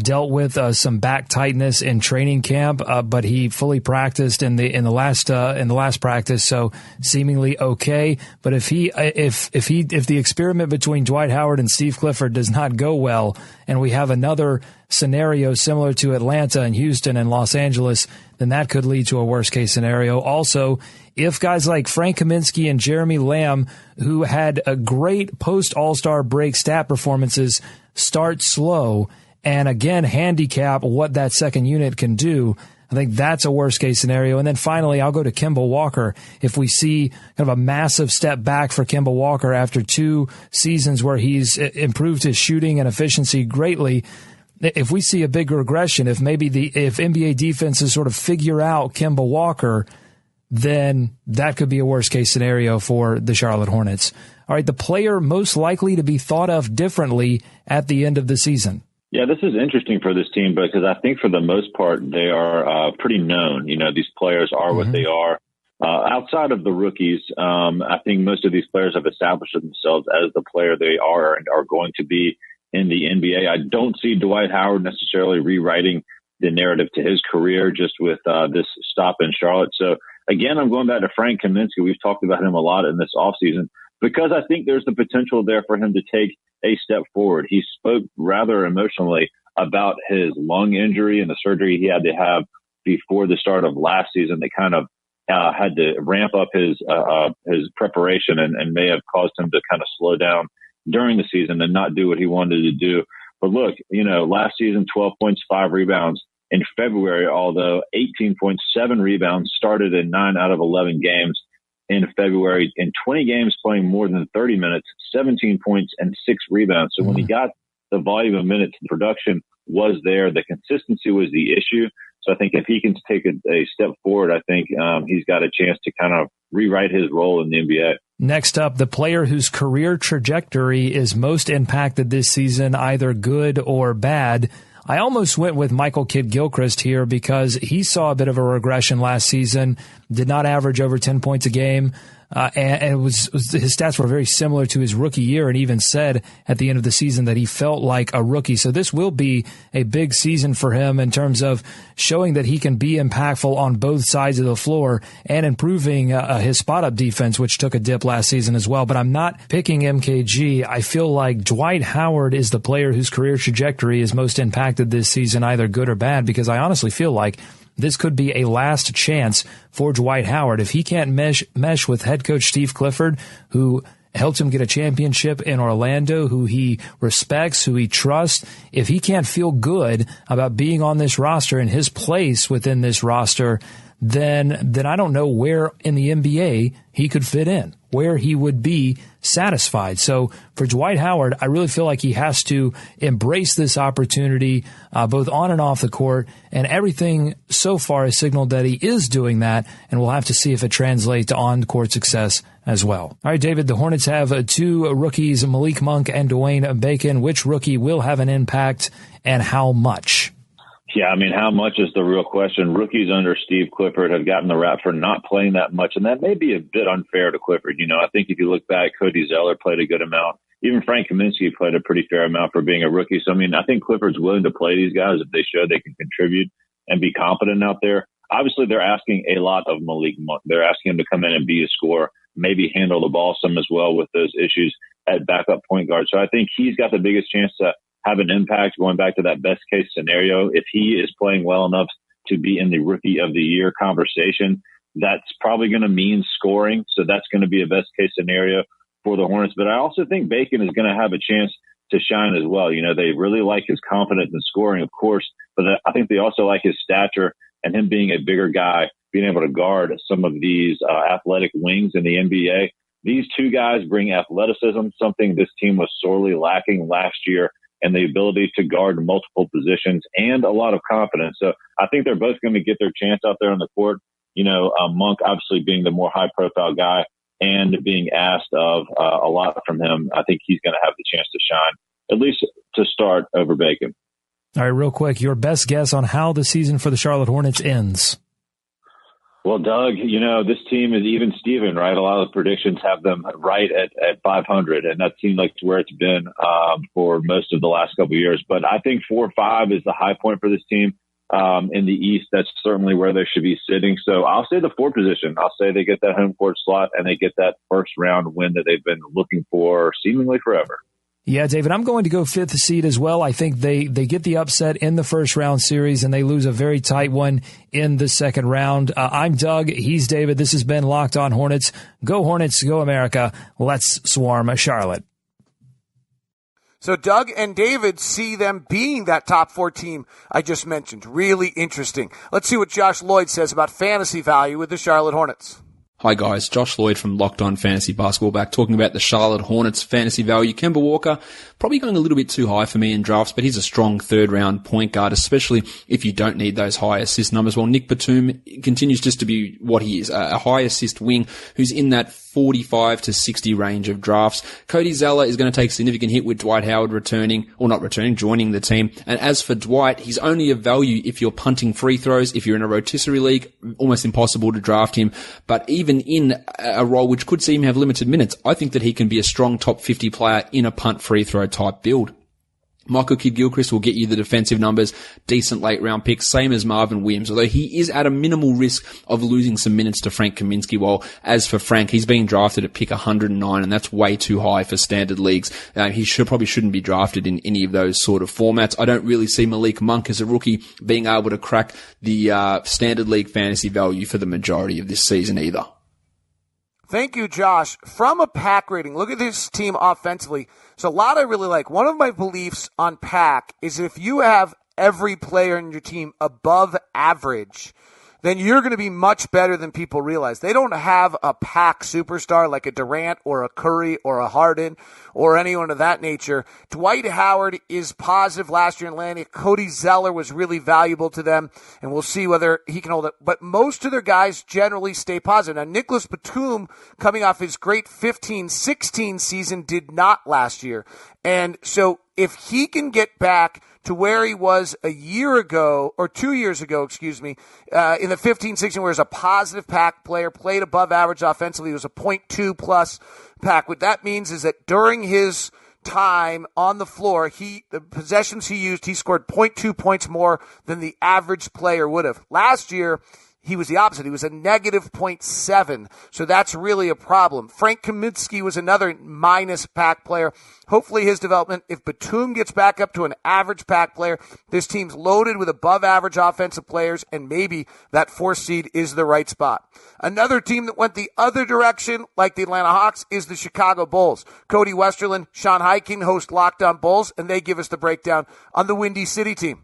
dealt with some back tightness in training camp, but he fully practiced in the last practice, so seemingly okay. But if the experiment between Dwight Howard and Steve Clifford does not go well, and we have another scenario similar to Atlanta and Houston and Los Angeles, then that could lead to a worst case scenario. Also, if guys like Frank Kaminsky and Jeremy Lamb, who had a great post All-Star break stat performances, start slow and again handicap what that second unit can do, I think that's a worst case scenario. And then finally, I'll go to Kemba Walker. If we see kind of a massive step back for Kemba Walker after 2 seasons where he's improved his shooting and efficiency greatly, if we see a big regression, if NBA defenses sort of figure out Kemba Walker, then that could be a worst case scenario for the Charlotte Hornets. All right, the player most likely to be thought of differently at the end of the season. Yeah, this is interesting for this team because I think for the most part they are pretty known. You know, these players are what they are. Outside of the rookies, I think most of these players have established themselves as the player they are and are going to be in the NBA. I don't see Dwight Howard necessarily rewriting the narrative to his career just with this stop in Charlotte. So, again, I'm going back to Frank Kaminsky. We've talked about him a lot in this offseason because I think there's the potential there for him to take a step forward. He spoke rather emotionally about his lung injury and the surgery he had to have before the start of last season that kind of had to ramp up his preparation and may have caused him to kind of slow down during the season and not do what he wanted to do. But look, you know, last season, 12 points, 5 rebounds. In February, although 18.7 rebounds, started in 9 out of 11 games in February. In 20 games playing more than 30 minutes, 17 points and 6 rebounds. So when he got the volume of minutes, the production was there. The consistency was the issue. So I think if he can take a step forward, I think he's got a chance to kind of rewrite his role in the NBA. Next up, the player whose career trajectory is most impacted this season, either good or bad. I almost went with Michael Kidd-Gilchrist here because he saw a bit of a regression last season, did not average over 10 points a game, and his stats were very similar to his rookie year, and even said at the end of the season that he felt like a rookie. So this will be a big season for him in terms of showing that he can be impactful on both sides of the floor and improving his spot-up defense, which took a dip last season as well. But I'm not picking MKG. I feel like Dwight Howard is the player whose career trajectory is most impacted this season, either good or bad, because I honestly feel like this could be a last chance for Dwight Howard. If he can't mesh with head coach Steve Clifford, who helped him get a championship in Orlando, who he respects, who he trusts, if he can't feel good about being on this roster and his place within this roster, then I don't know where in the NBA he could fit in, where he would be satisfied. So for Dwight Howard, I really feel like he has to embrace this opportunity, both on and off the court, and everything so far has signaled that he is doing that, and we'll have to see if it translates to on-court success as well. All right, David, the Hornets have 2 rookies, Malik Monk and Dwayne Bacon. Which rookie will have an impact and how much? Yeah, I mean, how much is the real question. Rookies under Steve Clifford have gotten the rap for not playing that much, and that may be a bit unfair to Clifford. You know, I think if you look back, Cody Zeller played a good amount. Even Frank Kaminsky played a pretty fair amount for being a rookie. So, I mean, I think Clifford's willing to play these guys if they show they can contribute and be competent out there. Obviously, they're asking a lot of Malik Monk. They're asking him to come in and be a scorer, maybe handle the ball some as well with those issues at backup point guard. So I think he's got the biggest chance to have an impact, going back to that best case scenario. If he is playing well enough to be in the rookie of the year conversation, that's probably going to mean scoring. So that's going to be a best case scenario for the Hornets. But I also think Bacon is going to have a chance to shine as well. You know, they really like his confidence in scoring, of course, but I think they also like his stature and him being a bigger guy, being able to guard some of these athletic wings in the NBA. These 2 guys bring athleticism, something this team was sorely lacking last year, and the ability to guard multiple positions and a lot of confidence. So I think they're both going to get their chance out there on the court. You know, Monk obviously being the more high-profile guy and being asked of a lot from him. I think he's going to have the chance to shine, at least to start, over Bacon. All right, real quick, your best guess on how the season for the Charlotte Hornets ends? Well, Doug, you know, this team is even Steven, right? A lot of the predictions have them right at 500, and that seems like where it's been for most of the last couple of years. But I think 4 or 5 is the high point for this team. In the East, that's certainly where they should be sitting. So I'll say the 4 position. I'll say they get that home court slot and they get that first round win that they've been looking for seemingly forever. Yeah, David, I'm going to go 5th seed as well. I think they get the upset in the first round series and they lose a very tight one in the second round. I'm Doug. He's David. This has been Locked On Hornets. Go Hornets. Go America. Let's swarm Charlotte. So Doug and David see them being that top 4 team I just mentioned. Really interesting. Let's see what Josh Lloyd says about fantasy value with the Charlotte Hornets. Hi guys, Josh Lloyd from Locked On Fantasy Basketball back talking about the Charlotte Hornets fantasy value. Kemba Walker, probably going a little bit too high for me in drafts, but he's a strong third round point guard, especially if you don't need those high assist numbers. While Nick Batum continues just to be what he is, a high assist wing who's in that 45 to 60 range of drafts. Cody Zeller is going to take a significant hit with Dwight Howard joining the team. And as for Dwight, he's only of value if you're punting free throws. If you're in a rotisserie league, almost impossible to draft him. But even in a role which could see him have limited minutes, I think that he can be a strong top 50 player in a punt free throw type build. Michael Kidd-Gilchrist will get you the defensive numbers, decent late-round pick, same as Marvin Williams, although he is at a minimal risk of losing some minutes to Frank Kaminsky, while as for Frank, he's being drafted at pick 109, and that's way too high for standard leagues. He probably shouldn't be drafted in any of those sort of formats. I don't really see Malik Monk as a rookie being able to crack the standard league fantasy value for the majority of this season either. Thank you, Josh. From a pack rating, look at this team offensively. So a lot I really like. One of my beliefs on pack is if you have every player in your team above average, then you're going to be much better than people realize. They don't have a pack superstar like a Durant or a Curry or a Harden or anyone of that nature. Dwight Howard is positive last year in Atlanta. Cody Zeller was really valuable to them, and we'll see whether he can hold it. But most of their guys generally stay positive. Now, Nicholas Batum, coming off his great 15-16 season, did not last year. And so if he can get back to where he was a year ago, or 2 years ago, in the 15-16, where he was a positive pack player, played above average offensively, he was a 0.2 plus pack. What that means is that during his time on the floor, the possessions he used, he scored 0.2 points more than the average player would have. Last year, he was the opposite. He was a negative 0.7. So that's really a problem. Frank Kaminsky was another minus pack player. Hopefully his development, if Batum gets back up to an average pack player, this team's loaded with above average offensive players, and maybe that 4th seed is the right spot. Another team that went the other direction, like the Atlanta Hawks, is the Chicago Bulls. Cody Westerland, Sean Highkin host Locked On Bulls, and they give us the breakdown on the Windy City team.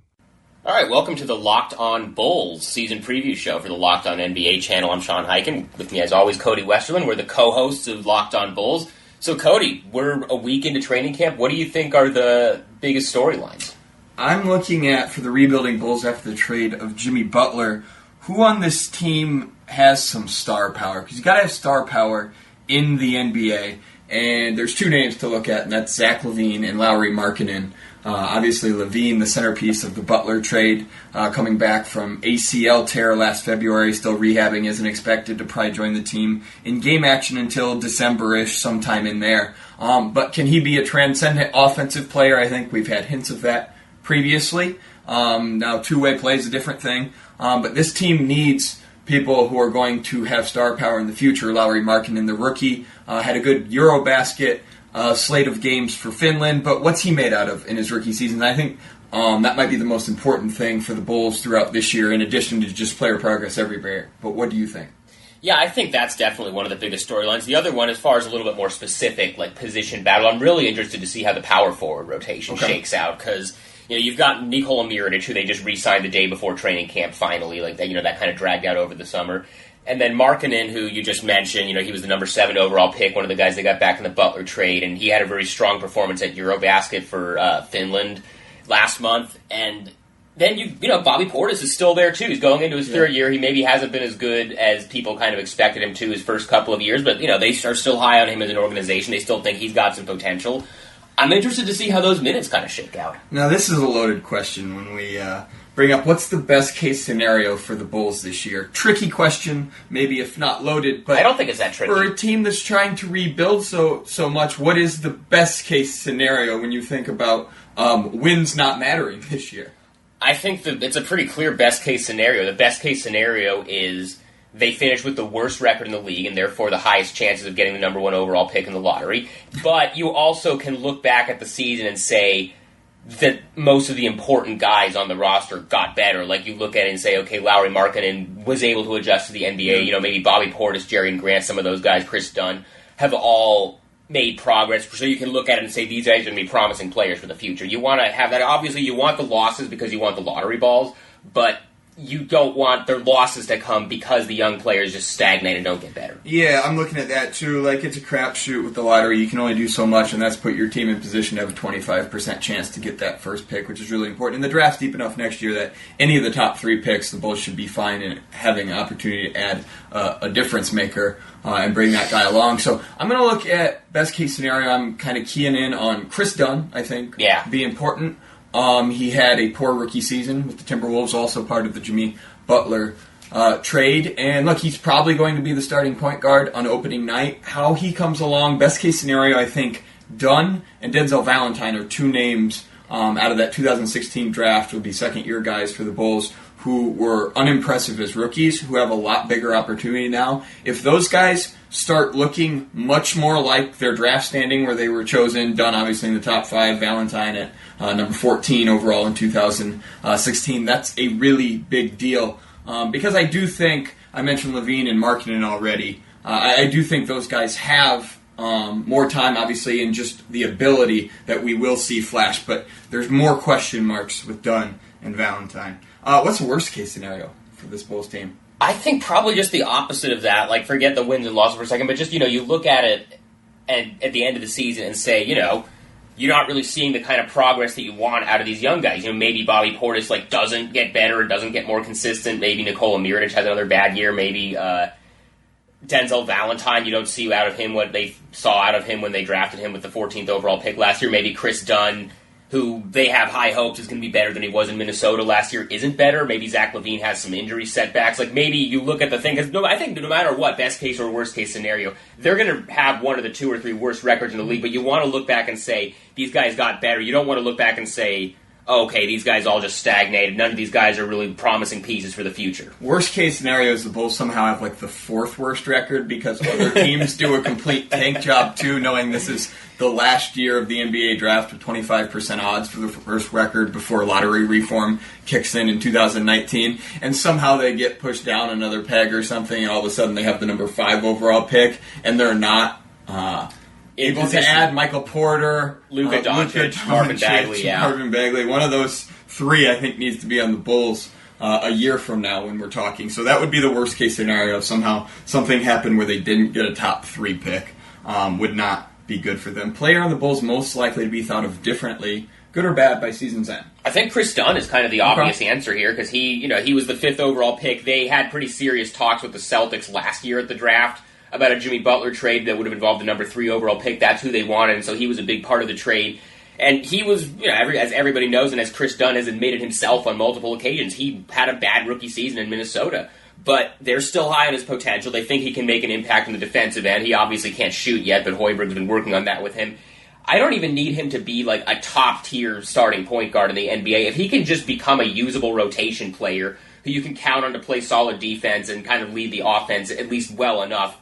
All right, welcome to the Locked On Bulls season preview show for the Locked On NBA channel. I'm Sean Highkin. With me, as always, Cody Westerland. We're the co-hosts of Locked On Bulls. So, Cody, we're a week into training camp. What do you think are the biggest storylines? I'm looking at, for the rebuilding Bulls after the trade of Jimmy Butler, who on this team has some star power? Because you got to have star power in the NBA. And there's 2 names to look at, and that's Zach LaVine and Lauri Markkanen. Obviously, LaVine, the centerpiece of the Butler trade, coming back from ACL tear last February, still rehabbing, isn't expected to probably join the team in game action until December-ish, sometime in there. But can he be a transcendent offensive player? I think we've had hints of that previously. Now, two-way play is a different thing. But this team needs people who are going to have star power in the future. Lauri Markkanen, the rookie, had a good Eurobasket slate of games for Finland, but what's he made out of in his rookie season? I think that might be the most important thing for the Bulls throughout this year, in addition to just player progress everywhere. But what do you think? Yeah, I think that's definitely one of the biggest storylines. The other one, as far as a little bit more specific, like position battle, I'm really interested to see how the power forward rotation shakes out, because you've got Nikola Mirotic, who they just re-signed the day before training camp finally, like that, that kind of dragged out over the summer. And then Markkanen, who you just mentioned, he was the number 7 overall pick, one of the guys they got back in the Butler trade, and he had a very strong performance at Eurobasket for Finland last month. And then Bobby Portis is still there too. He's going into his 3rd year. He maybe hasn't been as good as people kind of expected him to his first couple of years, but they are still high on him as an organization. They still think he's got some potential. I'm interested to see how those minutes kind of shake out. Now, this is a loaded question when we bring up what's the best case scenario for the Bulls this year. Tricky question, maybe if not loaded, but I don't think it's that tricky. For a team that's trying to rebuild so much, what is the best case scenario when you think about wins not mattering this year? I think that it's a pretty clear best case scenario. The best case scenario is they finish with the worst record in the league and therefore the highest chances of getting the number 1 overall pick in the lottery. But you also can look back at the season and say that most of the important guys on the roster got better. Like you look at it and say, okay, Lauri Markkanen was able to adjust to the NBA. Maybe Bobby Portis, Jerry and Grant, some of those guys, Chris Dunn, have all made progress, so you can look at it and say these guys are going to be promising players for the future. You want to have that. Obviously, you want the losses because you want the lottery balls, but you don't want their losses to come because the young players just stagnate and don't get better. Yeah, I'm looking at that too. Like, it's a crapshoot with the lottery. You can only do so much, and that's put your team in position to have a 25% chance to get that first pick, which is really important. And the draft's deep enough next year that any of the top 3 picks, the Bulls should be fine in having an opportunity to add a difference maker and bring that guy along. So I'm going to look at best case scenario. I'm kind of keying in on Chris Dunn, I think, be important. He had a poor rookie season with the Timberwolves, also part of the Jimmy Butler trade. And look, he's probably going to be the starting point guard on opening night. How he comes along, best case scenario, I think Dunn and Denzel Valentine are 2 names out of that 2016 draft, would be second-year guys for the Bulls who were unimpressive as rookies, who have a lot bigger opportunity now. If those guys start looking much more like their draft standing where they were chosen, Dunn obviously in the top 5, Valentine at number 14 overall in 2016, that's a really big deal. Because I do think, I mentioned Levine and Markkanen already, I do think those guys have more time, obviously, and just the ability that we will see flash, but there's more question marks with Dunn and Valentine. What's the worst case scenario for this Bulls team? I think probably just the opposite of that. Like, forget the wins and losses for a second, but just, you look at it and at the end of the season and say, you're not really seeing the kind of progress that you want out of these young guys. Maybe Bobby Portis doesn't get better, doesn't get more consistent. Maybe Nikola Mirotic has another bad year. Maybe Denzel Valentine, you don't see out of him what they saw out of him when they drafted him with the 14th overall pick last year. Maybe Chris Dunn, who they have high hopes is going to be better than he was in Minnesota last year, isn't better. Maybe Zach LaVine has some injury setbacks. Maybe you look at the thing, because I think no matter what, best case or worst case scenario, they're going to have one of the 2 or 3 worst records in the league, but you want to look back and say, these guys got better. You don't want to look back and say, okay, these guys all just stagnated. None of these guys are really promising pieces for the future. Worst case scenario is the Bulls somehow have the 4th worst record because other teams do a complete tank job too, knowing this is the last year of the NBA draft with 25% odds for the first record before lottery reform kicks in 2019. And somehow they get pushed down another peg or something, and all of a sudden they have the number 5 overall pick, and they're not able to add Michael Porter, Luka Doncic, Marvin Bagley. One of those 3, I think, needs to be on the Bulls a year from now when we're talking. So that would be the worst case scenario. Somehow something happened where they didn't get a top 3 pick. Would not be good for them. Player on the Bulls most likely to be thought of differently, good or bad, by season's end? I think Chris Dunn is kind of the obvious answer here because he was the 5th overall pick. They had pretty serious talks with the Celtics last year at the draft about a Jimmy Butler trade that would have involved the number 3 overall pick. That's who they wanted, and so he was a big part of the trade. And he was, as everybody knows, and as Chris Dunn has admitted himself on multiple occasions, he had a bad rookie season in Minnesota. But they're still high on his potential. They think he can make an impact on the defensive end. He obviously can't shoot yet, but Hoiberg's been working on that with him. I don't even need him to be a top-tier starting point guard in the NBA. If he can just become a usable rotation player who you can count on to play solid defense and kind of lead the offense at least well enough,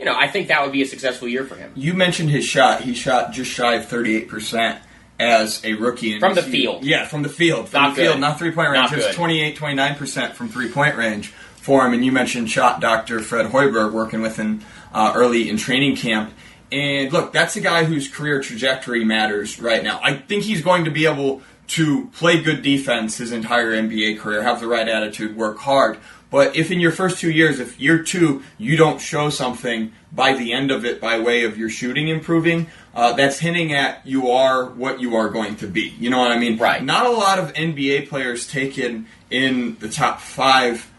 I think that would be a successful year for him. You mentioned his shot. He shot just shy of 38% as a rookie. From the field. Yeah, from the field. Not good. Not three-point range. It's 29% from three-point range for him. And you mentioned shot doctor Fred Hoiberg working with him early in training camp. And look, that's a guy whose career trajectory matters right now. I think he's going to be able to play good defense his entire NBA career, have the right attitude, work hard. But if in your first 2 years, if year 2, you don't show something by the end of it by way of your shooting improving, that's hinting at you are what you are going to be. You know what I mean? Right. Not a lot of NBA players taken in the top 5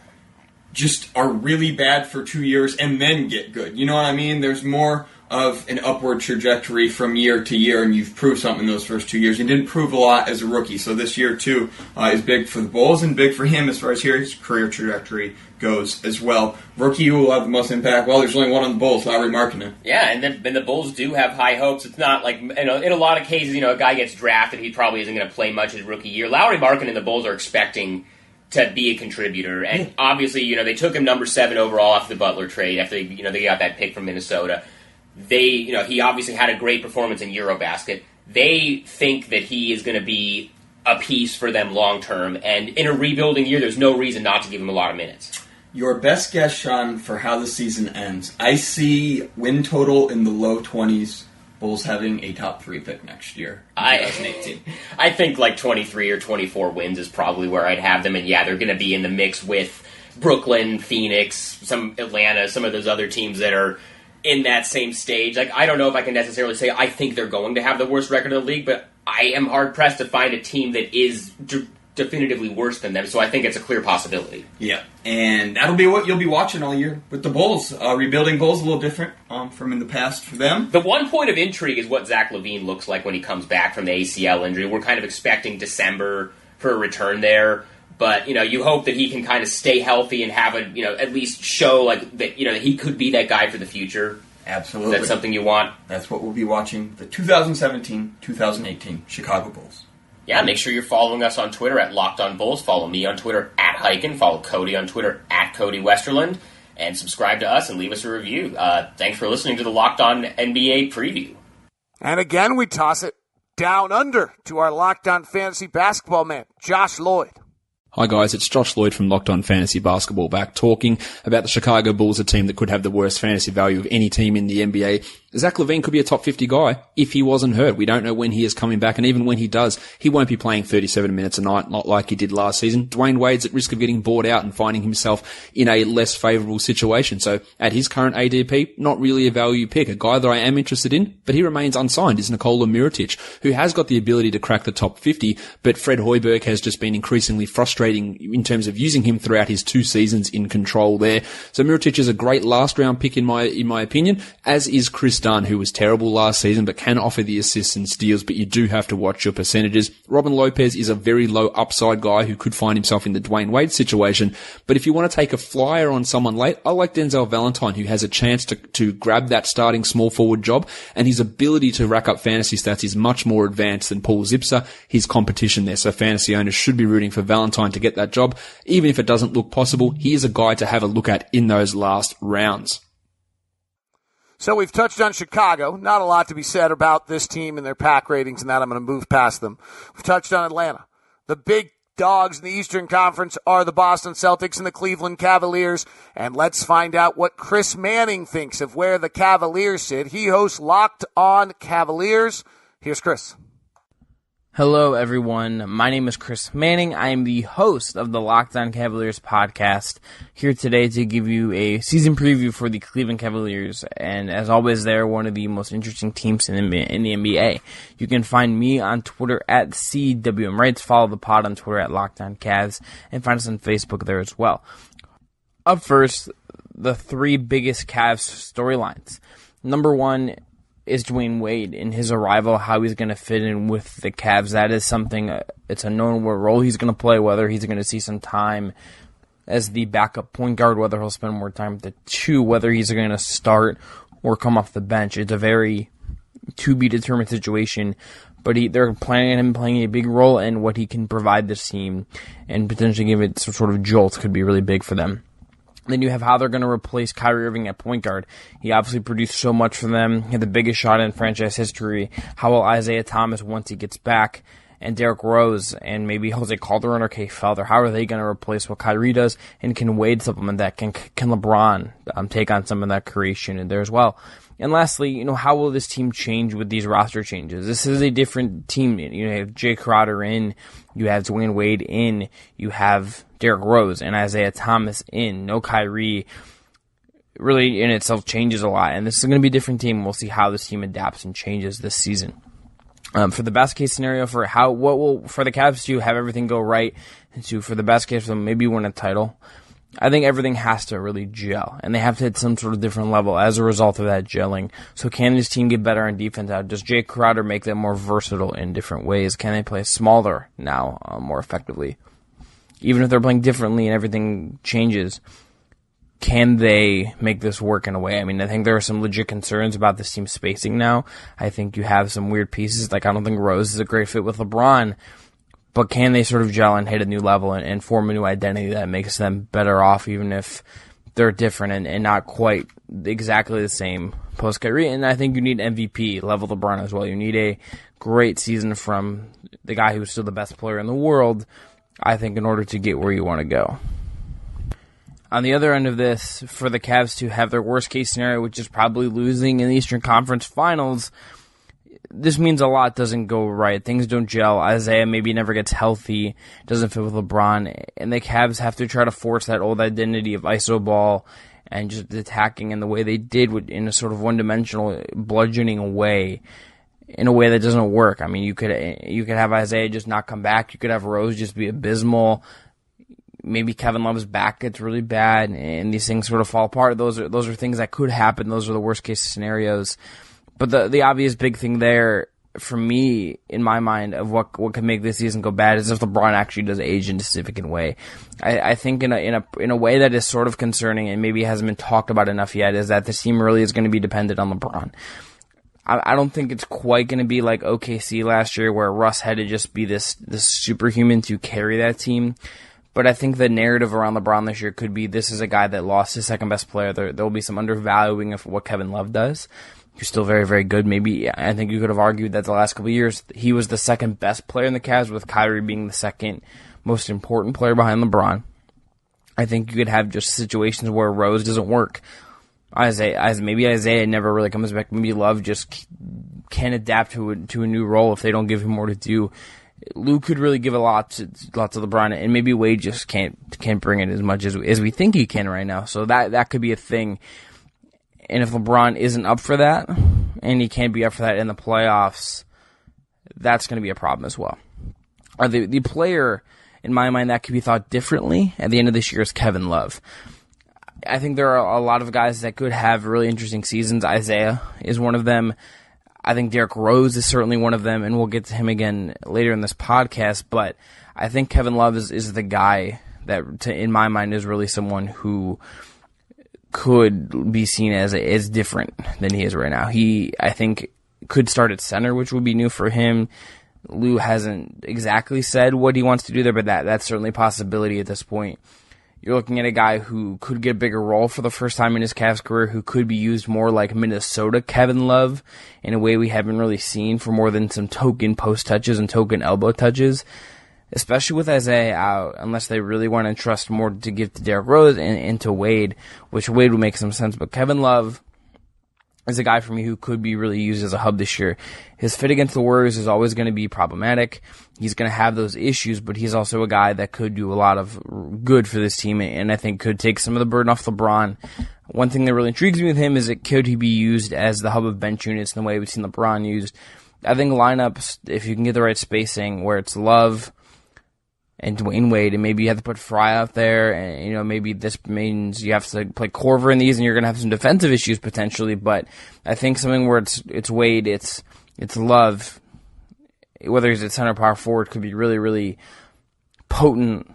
just are really bad for 2 years and then get good. You know what I mean? There's more of an upward trajectory from year to year, and you've proved something in those first 2 years. You didn't prove a lot as a rookie, so this year, too, is big for the Bulls and big for him as far as his career trajectory goes as well. Rookie who will have the most impact, well, there's only one on the Bulls, Lauri Markkanen. Yeah, and the Bulls do have high hopes. It's not like, in a lot of cases, a guy gets drafted, he probably isn't going to play much his rookie year. Lauri Markkanen and the Bulls are expecting to be a contributor, and obviously, they took him number 7 overall after the Butler trade, after they got that pick from Minnesota. He obviously had a great performance in Eurobasket. They think that he is going to be a piece for them long term, and in a rebuilding year, there's no reason not to give him a lot of minutes. Your best guess, Sean, for how the season ends. I see win total in the low 20s, Bulls having a top 3 pick next year, 2018. I think like 23 or 24 wins is probably where I'd have them, and yeah, they're going to be in the mix with Brooklyn, Phoenix, some Atlanta, some of those other teams that are in that same stage. Like, I don't know if I can necessarily say I think they're going to have the worst record in the league, but I am hard-pressed to find a team that is definitively worse than them, so I think it's a clear possibility. Yeah, and that'll be what you'll be watching all year with the Bulls. Rebuilding Bulls a little different from in the past for them. The one point of intrigue is what Zach LaVine looks like when he comes back from the ACL injury. We're kind of expecting December for a return there, but you hope that he can kind of stay healthy and have at least show like that that he could be that guy for the future. Absolutely. That's something you want. That's what we'll be watching, the 2017-2018 Chicago Bulls. Yeah, make sure you're following us on Twitter at Locked On Bulls. Follow me on Twitter at Hyken. Follow Cody on Twitter at Cody Westerland. And subscribe to us and leave us a review. Thanks for listening to the Locked On NBA preview. And again, we toss it down under to our Locked On Fantasy Basketball man, Josh Lloyd. Hi guys, it's Josh Lloyd from Locked On Fantasy Basketball back talking about the Chicago Bulls, a team that could have the worst fantasy value of any team in the NBA. Zach LaVine could be a top 50 guy if he wasn't hurt. We don't know when he is coming back, and even when he does, he won't be playing 37 minutes a night, not like he did last season. Dwayne Wade's at risk of getting bored out and finding himself in a less favourable situation. So at his current ADP, not really a value pick. A guy that I am interested in, but he remains unsigned, is Nikola Mirotic, who has got the ability to crack the top 50, but Fred Hoiberg has just been increasingly frustrating in terms of using him throughout his 2 seasons in control there. So Mirotic is a great last round pick in my opinion, as is Chris Dunn, who was terrible last season but can offer the assists and steals, but you do have to watch your percentages. Robin Lopez is a very low upside guy who could find himself in the Dwayne Wade situation, but if you want to take a flyer on someone late, I like Denzel Valentine, who has a chance to grab that starting small forward job, and his ability to rack up fantasy stats is much more advanced than Paul Zipser, his competition there. So fantasy owners should be rooting for Valentine to get that job. Even if it doesn't look possible, he is a guy to have a look at in those last rounds. So we've touched on Chicago. Not a lot to be said about this team and their pack ratings, and that I'm going to move past them. We've touched on Atlanta. The big dogs in the Eastern Conference are the Boston Celtics and the Cleveland Cavaliers. And let's find out what Chris Manning thinks of where the Cavaliers sit. He hosts Locked On Cavaliers. Here's Chris. Hello, everyone. My name is Chris Manning. I am the host of the Locked On Cavaliers podcast, here today to give you a season preview for the Cleveland Cavaliers. And as always, they're one of the most interesting teams in the NBA. You can find me on Twitter at CWMRights. Follow the pod on Twitter at Locked On Cavs, and find us on Facebook there as well. Up first, the 3 biggest Cavs storylines. Number 1 is Dwayne Wade in his arrival, how he's going to fit in with the Cavs. That is something, it's a known what role he's going to play, whether he's going to see some time as the backup point guard, whether he'll spend more time at the 2, whether he's going to start or come off the bench. It's a very to-be-determined situation, but they're planning on him playing a big role in what he can provide this team, and potentially give it some sort of jolt could be really big for them. Then you have how they're going to replace Kyrie Irving at point guard. He obviously produced so much for them. He had the biggest shot in franchise history. How will Isaiah Thomas, once he gets back, and Derrick Rose, and maybe Jose Calderon or Kay Felder, how are they going to replace what Kyrie does? And can Wade supplement that? Can LeBron take on some of that creation in there as well? And lastly, how will this team change with these roster changes? This is a different team. You have Jay Crowder in, you have Dwayne Wade in, you have Derrick Rose and Isaiah Thomas in. No Kyrie really in itself changes a lot, and this is going to be a different team. We'll see how this team adapts and changes this season. For the best case scenario, for the Cavs to have everything go right, and for the best case for them maybe win a title, I think everything has to really gel, and they have to hit some sort of different level as a result of that gelling. So can this team get better on defense? Does Jay Crowder make them more versatile in different ways? Can they play smaller now more effectively? Even if they're playing differently and everything changes, can they make this work in a way? I mean, I think there are some legit concerns about this team spacing now. I think you have some weird pieces. Like, I don't think Rose is a great fit with LeBron, but can they sort of gel and hit a new level and form a new identity that makes them better off, even if they're different and not quite exactly the same post-Kyrie? And I think you need MVP level LeBron as well. You need a great season from the guy who's still the best player in the world, I think, in order to get where you want to go. On the other end of this, for the Cavs to have their worst case scenario, which is probably losing in the Eastern Conference Finals, this means a lot doesn't go right. Things don't gel. Isaiah maybe never gets healthy, doesn't fit with LeBron, and the Cavs have to try to force that old identity of iso ball and just attacking in the way they did in a sort of one-dimensional, bludgeoning way, in a way that doesn't work. I mean, you could have Isaiah just not come back. You could have Rose just be abysmal. Maybe Kevin Love's back gets really bad, and these things sort of fall apart. Those are things that could happen. Those are the worst-case scenarios. But the obvious big thing there, for me, in my mind, of what could make this season go bad is if LeBron actually does age in a significant way. I think in a way that is sort of concerning and maybe hasn't been talked about enough yet is that this team really is going to be dependent on LeBron. I don't think it's quite going to be like OKC last year where Russ had to just be this superhuman to carry that team. But I think the narrative around LeBron this year could be this is a guy that lost his second best player. There will be some undervaluing of what Kevin Love does. He's still very, very good. Maybe I think you could have argued that the last couple of years he was the second best player in the Cavs, with Kyrie being the second most important player behind LeBron. I think you could have just situations where Rose doesn't work. Maybe Isaiah never really comes back. Maybe Love just can't adapt to a new role if they don't give him more to do. Lou could really give a lot to LeBron, and maybe Wade just can't bring it as much as we think he can right now. So that could be a thing. And if LeBron isn't up for that, and he can't be up for that in the playoffs, that's going to be a problem as well. Or the player, in my mind, that could be thought differently at the end of this year is Kevin Love. I think there are a lot of guys that could have really interesting seasons. Isaiah is one of them. I think Derrick Rose is certainly one of them, and we'll get to him again later in this podcast. But I think Kevin Love is the guy that, in my mind, is really someone who could be seen as different than he is right now. He, I think, could start at center, which would be new for him. Lou hasn't exactly said what he wants to do there, but that's certainly a possibility at this point. You're looking at a guy who could get a bigger role for the first time in his Cavs career, who could be used more like Minnesota Kevin Love in a way we haven't really seen for more than some token post touches and token elbow touches, especially with Isaiah out, unless they really want to trust more to give to Derrick Rose and to Wade, which Wade would make some sense. But Kevin Love is a guy for me who could be really used as a hub this year. His fit against the Warriors is always going to be problematic. He's going to have those issues, but he's also a guy that could do a lot of good for this team, and I think could take some of the burden off LeBron. One thing that really intrigues me with him is could he be used as the hub of bench units in the way we've seen LeBron used. I think lineups, if you can get the right spacing, where it's Love and Dwayne Wade, and maybe you have to put Fry out there, and maybe this means you have to play Korver in these, and you're going to have some defensive issues potentially. But I think something where it's Wade, it's Love, whether he's at center, power forward, could be really, really potent,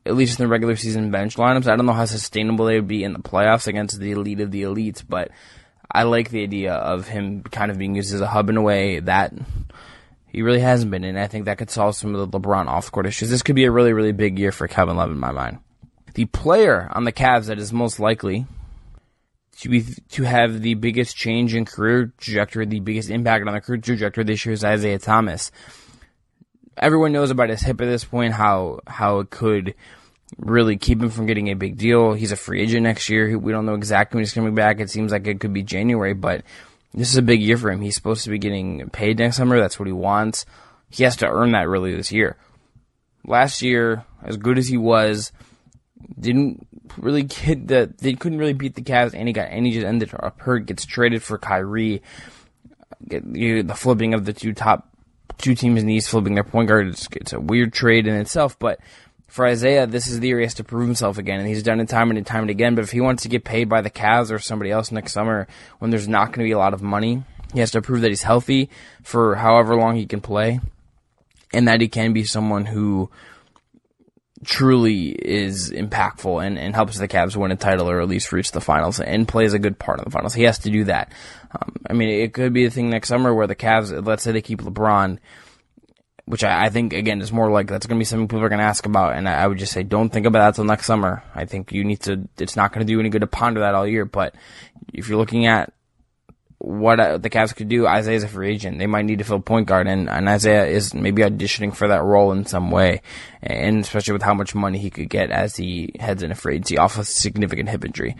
at least in the regular season bench lineups. I don't know how sustainable they would be in the playoffs against the elite of the elites, but I like the idea of him kind of being used as a hub in a way that he really hasn't been, and I think that could solve some of the LeBron off-court issues. This could be a really, really big year for Kevin Love in my mind. The player on the Cavs that is most likely to have the biggest change in career trajectory, the biggest impact on the career trajectory this year is Isaiah Thomas. Everyone knows about his hip at this point, how it could really keep him from getting a big deal. He's a free agent next year. We don't know exactly when he's coming back. It seems like it could be January, but this is a big year for him. He's supposed to be getting paid next summer. That's what he wants. He has to earn that really this year. Last year, as good as he was, didn't really they couldn't really beat the Cavs, and he just ended up hurt, gets traded for Kyrie. The flipping of the two teams' knees, flipping their point guard, it's a weird trade in itself, but for Isaiah, this is the year he has to prove himself again, and he's done it time and time and again. But if he wants to get paid by the Cavs or somebody else next summer when there's not going to be a lot of money, he has to prove that he's healthy for however long he can play, and that he can be someone who truly is impactful and helps the Cavs win a title or at least reach the finals and plays a good part in the finals. He has to do that. It could be a thing next summer where the Cavs, let's say they keep LeBron, which I think, again, is more like that's going to be something people are going to ask about, and I would just say don't think about that till next summer. I think it's not going to do any good to ponder that all year, but if you're looking at what the Cavs could do, Isaiah's a free agent. They might need to fill point guard, and Isaiah is maybe auditioning for that role in some way, and especially with how much money he could get as he heads into free agency off a significant hip injury.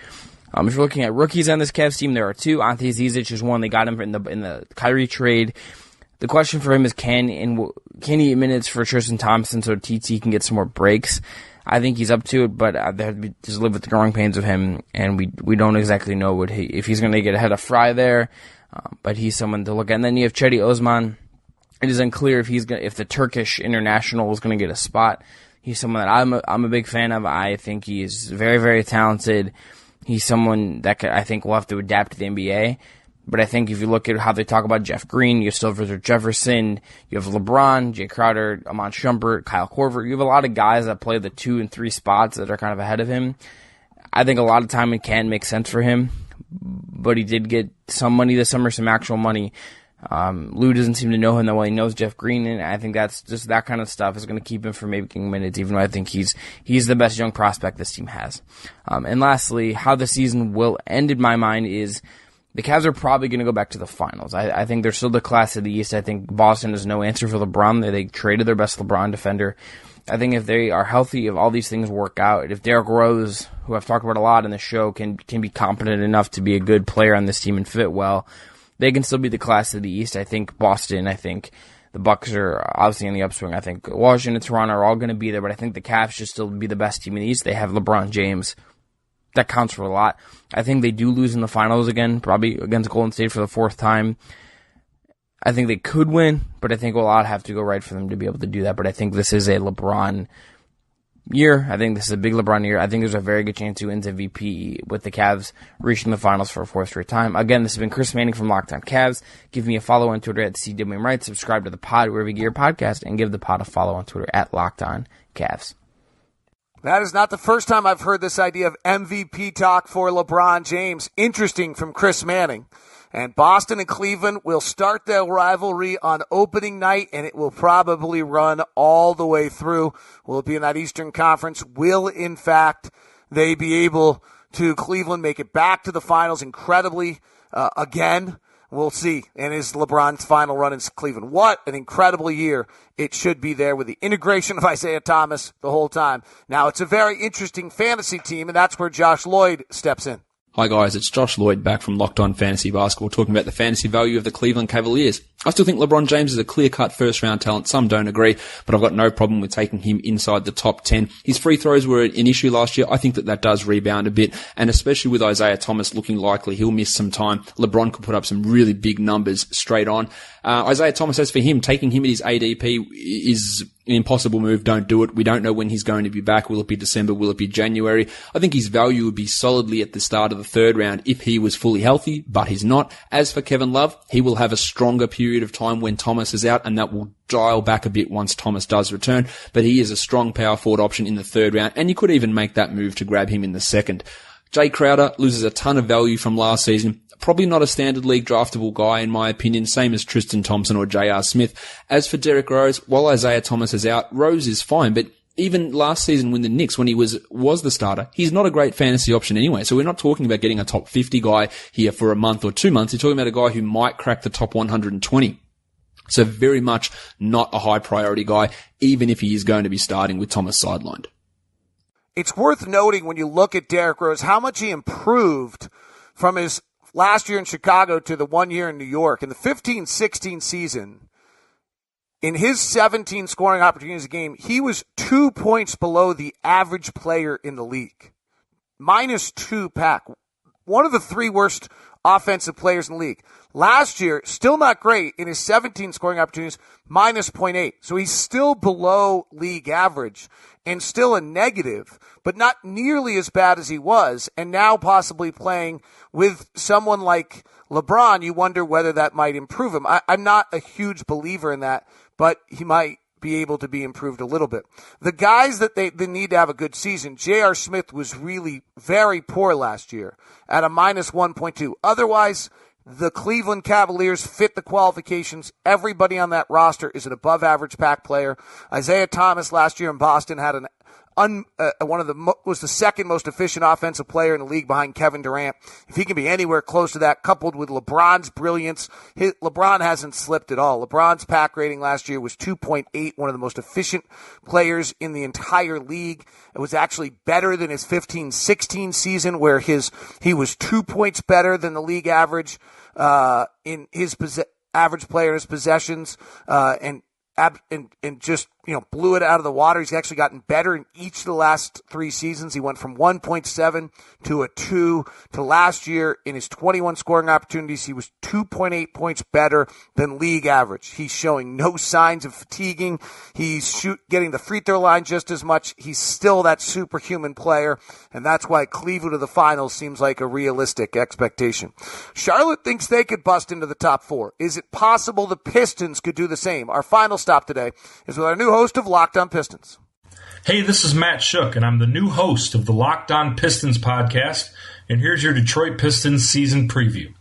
If you're looking at rookies on this Cavs team, there are two. Ante Zizic is one. They got him in the Kyrie trade. The question for him is can he get minutes for Tristan Thompson so TT can get some more breaks? I think he's up to it, but they have to just live with the growing pains of him, and we don't exactly know if he's going to get ahead of Fry there, but he's someone to look at. And then you have Cedi Osman. It is unclear if the Turkish international is going to get a spot. He's someone that I'm a big fan of. I think he's very, very talented. He's someone that I think will have to adapt to the NBA. But I think if you look at how they talk about Jeff Green, you have Sylvester Jefferson, you have LeBron, Jay Crowder, Amon Shumpert, Kyle Korver. You have a lot of guys that play the 2 and 3 spots that are kind of ahead of him. I think a lot of time it can make sense for him, but he did get some money this summer, some actual money. Lou doesn't seem to know him that well. He knows Jeff Green, and I think that's just that kind of stuff is going to keep him from making minutes, even though I think he's the best young prospect this team has. And lastly, how the season will end in my mind is the Cavs are probably going to go back to the finals. I think they're still the class of the East. I think Boston has no answer for LeBron. They traded their best LeBron defender. I think if they are healthy, if all these things work out, if Derrick Rose, who I've talked about a lot in the show, can be competent enough to be a good player on this team and fit well, they can still be the class of the East. I think Boston, I think the Bucks are obviously in the upswing. I think Washington and Toronto are all going to be there, but I think the Cavs should still be the best team in the East. They have LeBron James. That counts for a lot. I think they do lose in the finals again, probably against Golden State for the 4th time. I think they could win, but I think a lot have to go right for them to be able to do that. But I think this is a LeBron year. I think this is a big LeBron year. I think there's a very good chance he wins MVP with the Cavs reaching the finals for a 4th straight time. Again, this has been Chris Manning from Locked On Cavs. Give me a follow on Twitter at CWMWright. Subscribe to the pod wherever you get your podcast, and give the pod a follow on Twitter at Locked On Cavs. That is not the first time I've heard this idea of MVP talk for LeBron James. Interesting from Chris Manning. And Boston and Cleveland will start their rivalry on opening night, and it will probably run all the way through. Will it be in that Eastern Conference? Will, in fact, they be able to Cleveland make it back to the finals incredibly again? We'll see. And is LeBron's final run in Cleveland? What an incredible year it should be there with the integration of Isaiah Thomas the whole time. Now, it's a very interesting fantasy team, and that's where Josh Lloyd steps in. Hi guys, it's Josh Lloyd back from Locked On Fantasy Basketball talking about the fantasy value of the Cleveland Cavaliers. I still think LeBron James is a clear-cut first-round talent. Some don't agree, but I've got no problem with taking him inside the top 10. His free throws were an issue last year. I think that does rebound a bit, and especially with Isaiah Thomas looking likely he'll miss some time, LeBron could put up some really big numbers straight on. Isaiah Thomas, as for him, taking him at his ADP is an impossible move. Don't do it. We don't know when he's going to be back. Will it be December? Will it be January? I think his value would be solidly at the start of the 3rd round if he was fully healthy, but he's not. As for Kevin Love, he will have a stronger period of time when Thomas is out, and that will dial back a bit once Thomas does return, but he is a strong power forward option in the 3rd round, and you could even make that move to grab him in the 2nd. Jay Crowder loses a ton of value from last season. Probably not a standard league draftable guy, in my opinion, same as Tristan Thompson or J.R. Smith. As for Derrick Rose, while Isaiah Thomas is out, Rose is fine, but even last season when the Knicks, when he was the starter, he's not a great fantasy option anyway. So we're not talking about getting a top 50 guy here for a month or 2 months. You're talking about a guy who might crack the top 120. So very much not a high priority guy, even if he is going to be starting with Thomas sidelined. It's worth noting when you look at Derrick Rose how much he improved from his last year in Chicago to the 1 year in New York. In the 15-16 season, in his 17 scoring opportunities a game, he was 2 points below the average player in the league. -2 pack. One of the 3 worst offensive players in the league. Last year, still not great in his 17 scoring opportunities, -0.8. So he's still below league average and still a negative, but not nearly as bad as he was. And now possibly playing with someone like LeBron, you wonder whether that might improve him. I'm not a huge believer in that, but he might be able to be improved a little bit. The guys that they need to have a good season, J.R. Smith was really very poor last year at a -1.2. Otherwise, the Cleveland Cavaliers fit the qualifications. Everybody on that roster is an above-average pack player. Isaiah Thomas last year in Boston had was the 2nd most efficient offensive player in the league behind Kevin Durant. If he can be anywhere close to that, coupled with LeBron's brilliance, LeBron hasn't slipped at all. LeBron's pack rating last year was 2.8, one of the most efficient players in the entire league. It was actually better than his 15-16 season, where he was 2 points better than the league average in his average player in his possessions, and just, blew it out of the water. He's actually gotten better in each of the last 3 seasons. He went from 1.7 to a 2 to last year. In his 21 scoring opportunities, he was 2.8 points better than league average. He's showing no signs of fatiguing. He's getting the free throw line just as much. He's still that superhuman player, and that's why Cleveland to the finals seems like a realistic expectation. Charlotte thinks they could bust into the top 4. Is it possible the Pistons could do the same? Our final stop today is with our new host of Locked On Pistons. Hey, this is Matt Shook, and I'm the new host of the Locked On Pistons podcast, and here's your Detroit Pistons season preview.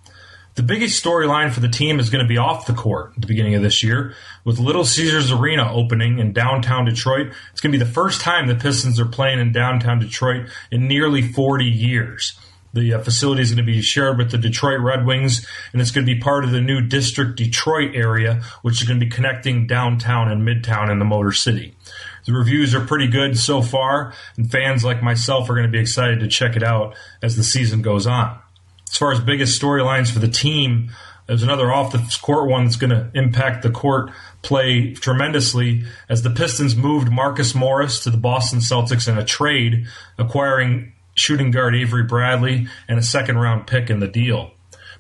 The biggest storyline for the team is going to be off the court at the beginning of this year. With Little Caesars Arena opening in downtown Detroit, it's going to be the first time the Pistons are playing in downtown Detroit in nearly 40 years. The facility is going to be shared with the Detroit Red Wings, and it's going to be part of the new District Detroit area, which is going to be connecting downtown and midtown in the Motor City. The reviews are pretty good so far, and fans like myself are going to be excited to check it out as the season goes on. As far as biggest storylines for the team, there's another off-the-court one that's going to impact the court play tremendously as the Pistons moved Marcus Morris to the Boston Celtics in a trade, acquiring shooting guard Avery Bradley and a second-round pick in the deal.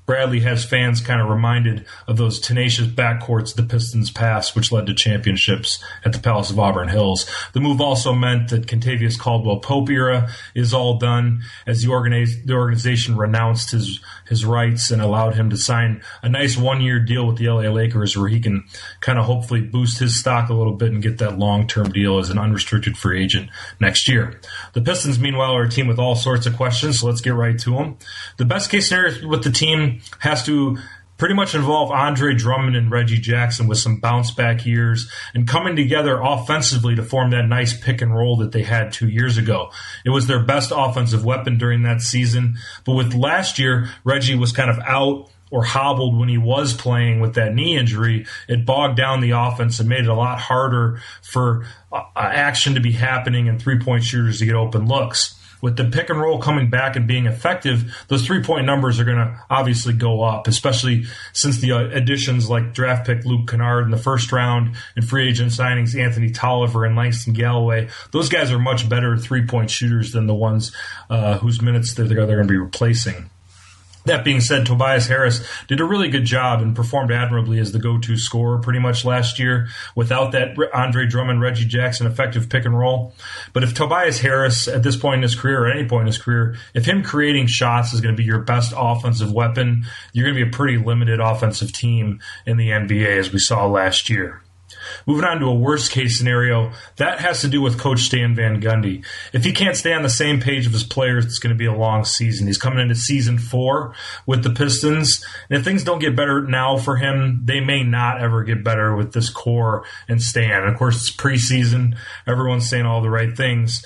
Bradley has fans kind of reminded of those tenacious backcourts the Pistons passed, which led to championships at the Palace of Auburn Hills. The move also meant that Kentavious Caldwell-Pope era is all done, as the organization renounced his rights and allowed him to sign a nice one-year deal with the LA Lakers, where he can kind of hopefully boost his stock a little bit and get that long-term deal as an unrestricted free agent next year. The Pistons, meanwhile, are a team with all sorts of questions, so let's get right to them. The best-case scenario with the team has to pretty much involve Andre Drummond and Reggie Jackson with some bounce-back years and coming together offensively to form that nice pick and roll that they had 2 years ago. It was their best offensive weapon during that season, but with last year, Reggie was kind of out or hobbled when he was playing with that knee injury. It bogged down the offense and made it a lot harder for action to be happening and three-point shooters to get open looks. With the pick and roll coming back and being effective, those 3-point numbers are going to obviously go up, especially since the additions like draft pick Luke Kennard in the first round and free agent signings Anthony Tolliver and Langston Galloway. Those guys are much better 3-point shooters than the ones whose minutes they're going to be replacing. That being said, Tobias Harris did a really good job and performed admirably as the go-to scorer pretty much last year without that Andre Drummond, Reggie Jackson effective pick and roll. But if Tobias Harris at this point in his career or any point in his career, if him creating shots is going to be your best offensive weapon, you're going to be a pretty limited offensive team in the NBA as we saw last year. Moving on to a worst-case scenario, that has to do with Coach Stan Van Gundy. If he can't stay on the same page of his players, it's going to be a long season. He's coming into season 4 with the Pistons, and if things don't get better now for him, they may not ever get better with this core and Stan. And of course, it's preseason. Everyone's saying all the right things.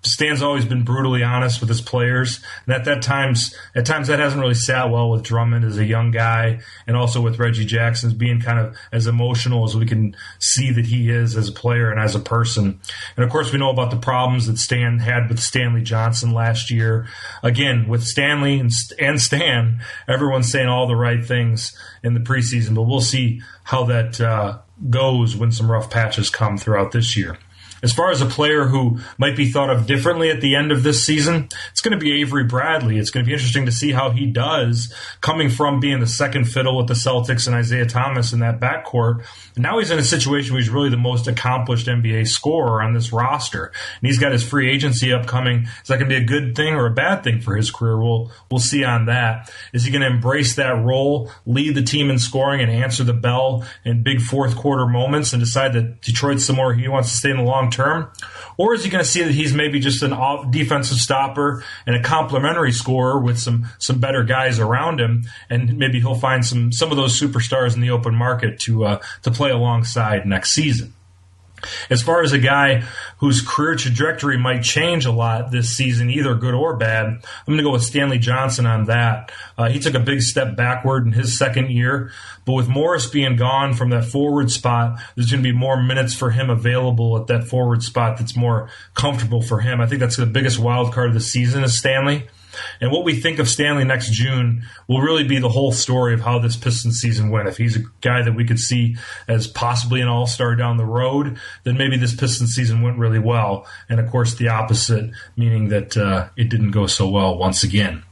Stan's always been brutally honest with his players, and at times that hasn't really sat well with Drummond as a young guy, and also with Reggie Jackson being kind of as emotional as we can see that he is as a player and as a person. And of course, we know about the problems that Stan had with Stanley Johnson last year. Again, with Stanley and Stan, everyone's saying all the right things in the preseason, but we'll see how that goes when some rough patches come throughout this year. As far as a player who might be thought of differently at the end of this season, it's going to be Avery Bradley. It's going to be interesting to see how he does coming from being the second fiddle with the Celtics and Isaiah Thomas in that backcourt. And now he's in a situation where he's really the most accomplished NBA scorer on this roster. And he's got his free agency upcoming. Is that going to be a good thing or a bad thing for his career? We'll see on that. Is he going to embrace that role, lead the team in scoring, and answer the bell in big fourth quarter moments and decide that Detroit's somewhere he wants to stay in the long term? Or is he going to see that he's maybe just an defensive stopper and a complementary scorer with some better guys around him, and maybe he'll find some of those superstars in the open market to play alongside next season? As far as a guy whose career trajectory might change a lot this season, either good or bad, I'm going to go with Stanley Johnson on that. He took a big step backward in his second year, but with Morris being gone from that forward spot, there's going to be more minutes for him available at that forward spot that's more comfortable for him. I think that's the biggest wild card of the season is Stanley. And what we think of Stanley next June will really be the whole story of how this Pistons season went. If he's a guy that we could see as possibly an all-star down the road, then maybe this Pistons season went really well. And, of course, the opposite, meaning that it didn't go so well once again.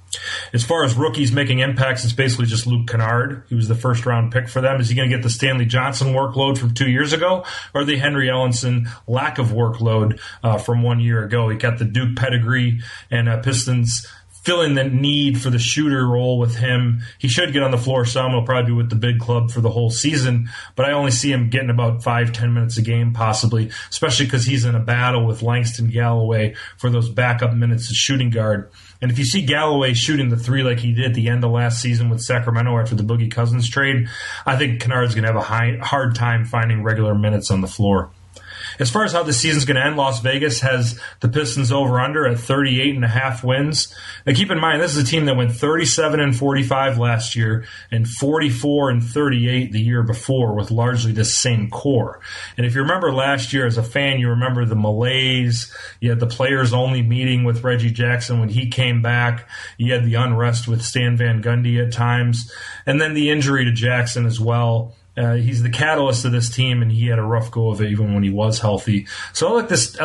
As far as rookies making impacts, it's basically just Luke Kennard. He was the first-round pick for them. Is he going to get the Stanley Johnson workload from 2 years ago, or the Henry Ellenson lack of workload from 1 year ago? He got the Duke pedigree, and Pistons filling the need for the shooter role with him. He should get on the floor some. He'll probably be with the big club for the whole season, but I only see him getting about 5-10 minutes a game possibly, especially because he's in a battle with Langston Galloway for those backup minutes at shooting guard. And if you see Galloway shooting the three like he did at the end of last season with Sacramento after the Boogie Cousins trade, I think Kennard's going to have a hard time finding regular minutes on the floor. As far as how the season's going to end, Las Vegas has the Pistons over-under at 38.5 wins. Now keep in mind, this is a team that went 37-45 last year and 44-38 the year before with largely the same core. And if you remember last year as a fan, you remember the malaise. You had the players-only meeting with Reggie Jackson when he came back. You had the unrest with Stan Van Gundy at times. And then the injury to Jackson as well. He's the catalyst of this team, and he had a rough go of it even when he was healthy. So I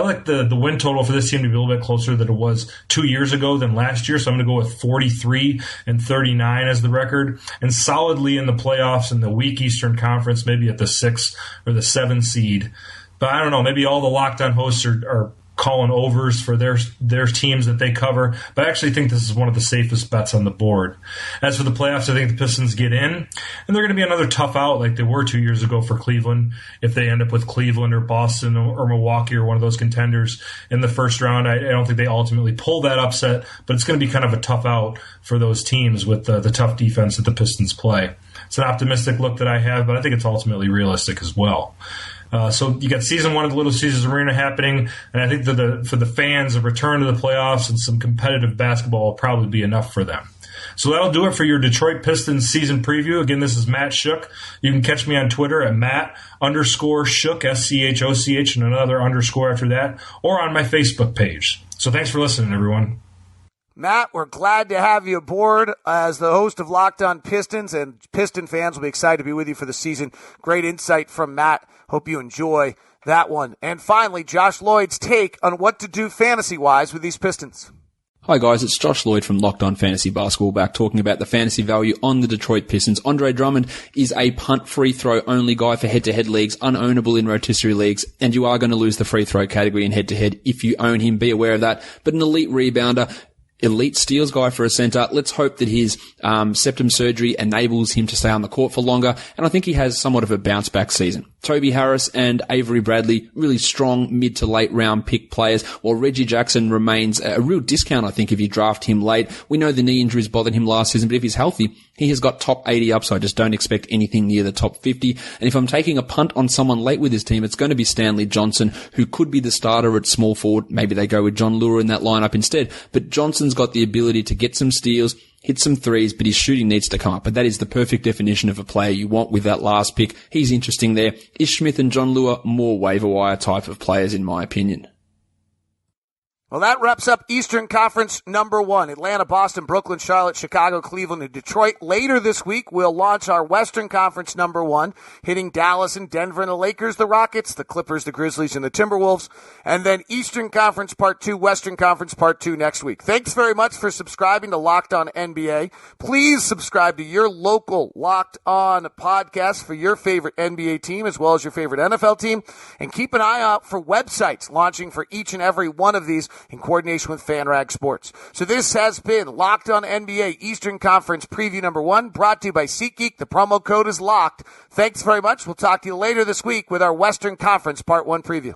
like the win total for this team to be a little bit closer than it was 2 years ago than last year. So I'm going to go with 43-39 as the record, and solidly in the playoffs in the weak Eastern Conference, maybe at the 6 or the 7 seed. But I don't know. Maybe all the Locked On hosts are calling overs for their teams that they cover, but I actually think this is one of the safest bets on the board. As for the playoffs, I think the Pistons get in, and they're going to be another tough out like they were 2 years ago for Cleveland. If they end up with Cleveland or Boston or Milwaukee or one of those contenders in the first round, I don't think they ultimately pull that upset, but it's going to be kind of a tough out for those teams with the tough defense that the Pistons play. It's an optimistic look that I have, but I think it's ultimately realistic as well. So you got season 1 of the Little Caesars Arena happening, and I think that for the fans, a return to the playoffs and some competitive basketball will probably be enough for them. So that'll do it for your Detroit Pistons season preview. Again, this is Matt Shook. You can catch me on Twitter at Matt_Shook, SCHOCH, and another underscore after that, or on my Facebook page. So thanks for listening, everyone. Matt, we're glad to have you aboard as the host of Locked On Pistons, and Piston fans will be excited to be with you for the season. Great insight from Matt. Hope you enjoy that one. And finally, Josh Lloyd's take on what to do fantasy-wise with these Pistons. Hi guys, it's Josh Lloyd from Locked On Fantasy Basketball back talking about the fantasy value on the Detroit Pistons. Andre Drummond is a punt free throw only guy for head-to-head leagues, unownable in rotisserie leagues, and you are going to lose the free throw category in head-to-head if you own him. Be aware of that. But an elite rebounder, elite steals guy for a center. Let's hope that his septum surgery enables him to stay on the court for longer, and I think he has somewhat of a bounce-back season. Toby Harris and Avery Bradley, really strong mid to late round pick players, while Reggie Jackson remains a real discount, I think, if you draft him late. We know the knee injuries bothered him last season, but if he's healthy, he has got top 80 upside. Just don't expect anything near the top 50. And if I'm taking a punt on someone late with his team, it's going to be Stanley Johnson, who could be the starter at small forward. Maybe they go with John Lure in that lineup instead. But Johnson's got the ability to get some steals, hit some threes, but his shooting needs to come up. But that is the perfect definition of a player you want with that last pick. He's interesting there. Ish Smith and John Lure, more waiver wire type of players in my opinion. Well, that wraps up Eastern Conference number 1. Atlanta, Boston, Brooklyn, Charlotte, Chicago, Cleveland, and Detroit. Later this week, we'll launch our Western Conference number 1, hitting Dallas and Denver and the Lakers, the Rockets, the Clippers, the Grizzlies, and the Timberwolves. And then Eastern Conference Part 2, Western Conference Part 2 next week. Thanks very much for subscribing to Locked On NBA. Please subscribe to your local Locked On podcast for your favorite NBA team as well as your favorite NFL team. And keep an eye out for websites launching for each and every one of these in coordination with FanRag Sports. So this has been Locked On NBA Eastern Conference Preview number 1, brought to you by SeatGeek. The promo code is LOCKED. Thanks very much. We'll talk to you later this week with our Western Conference Part 1 preview.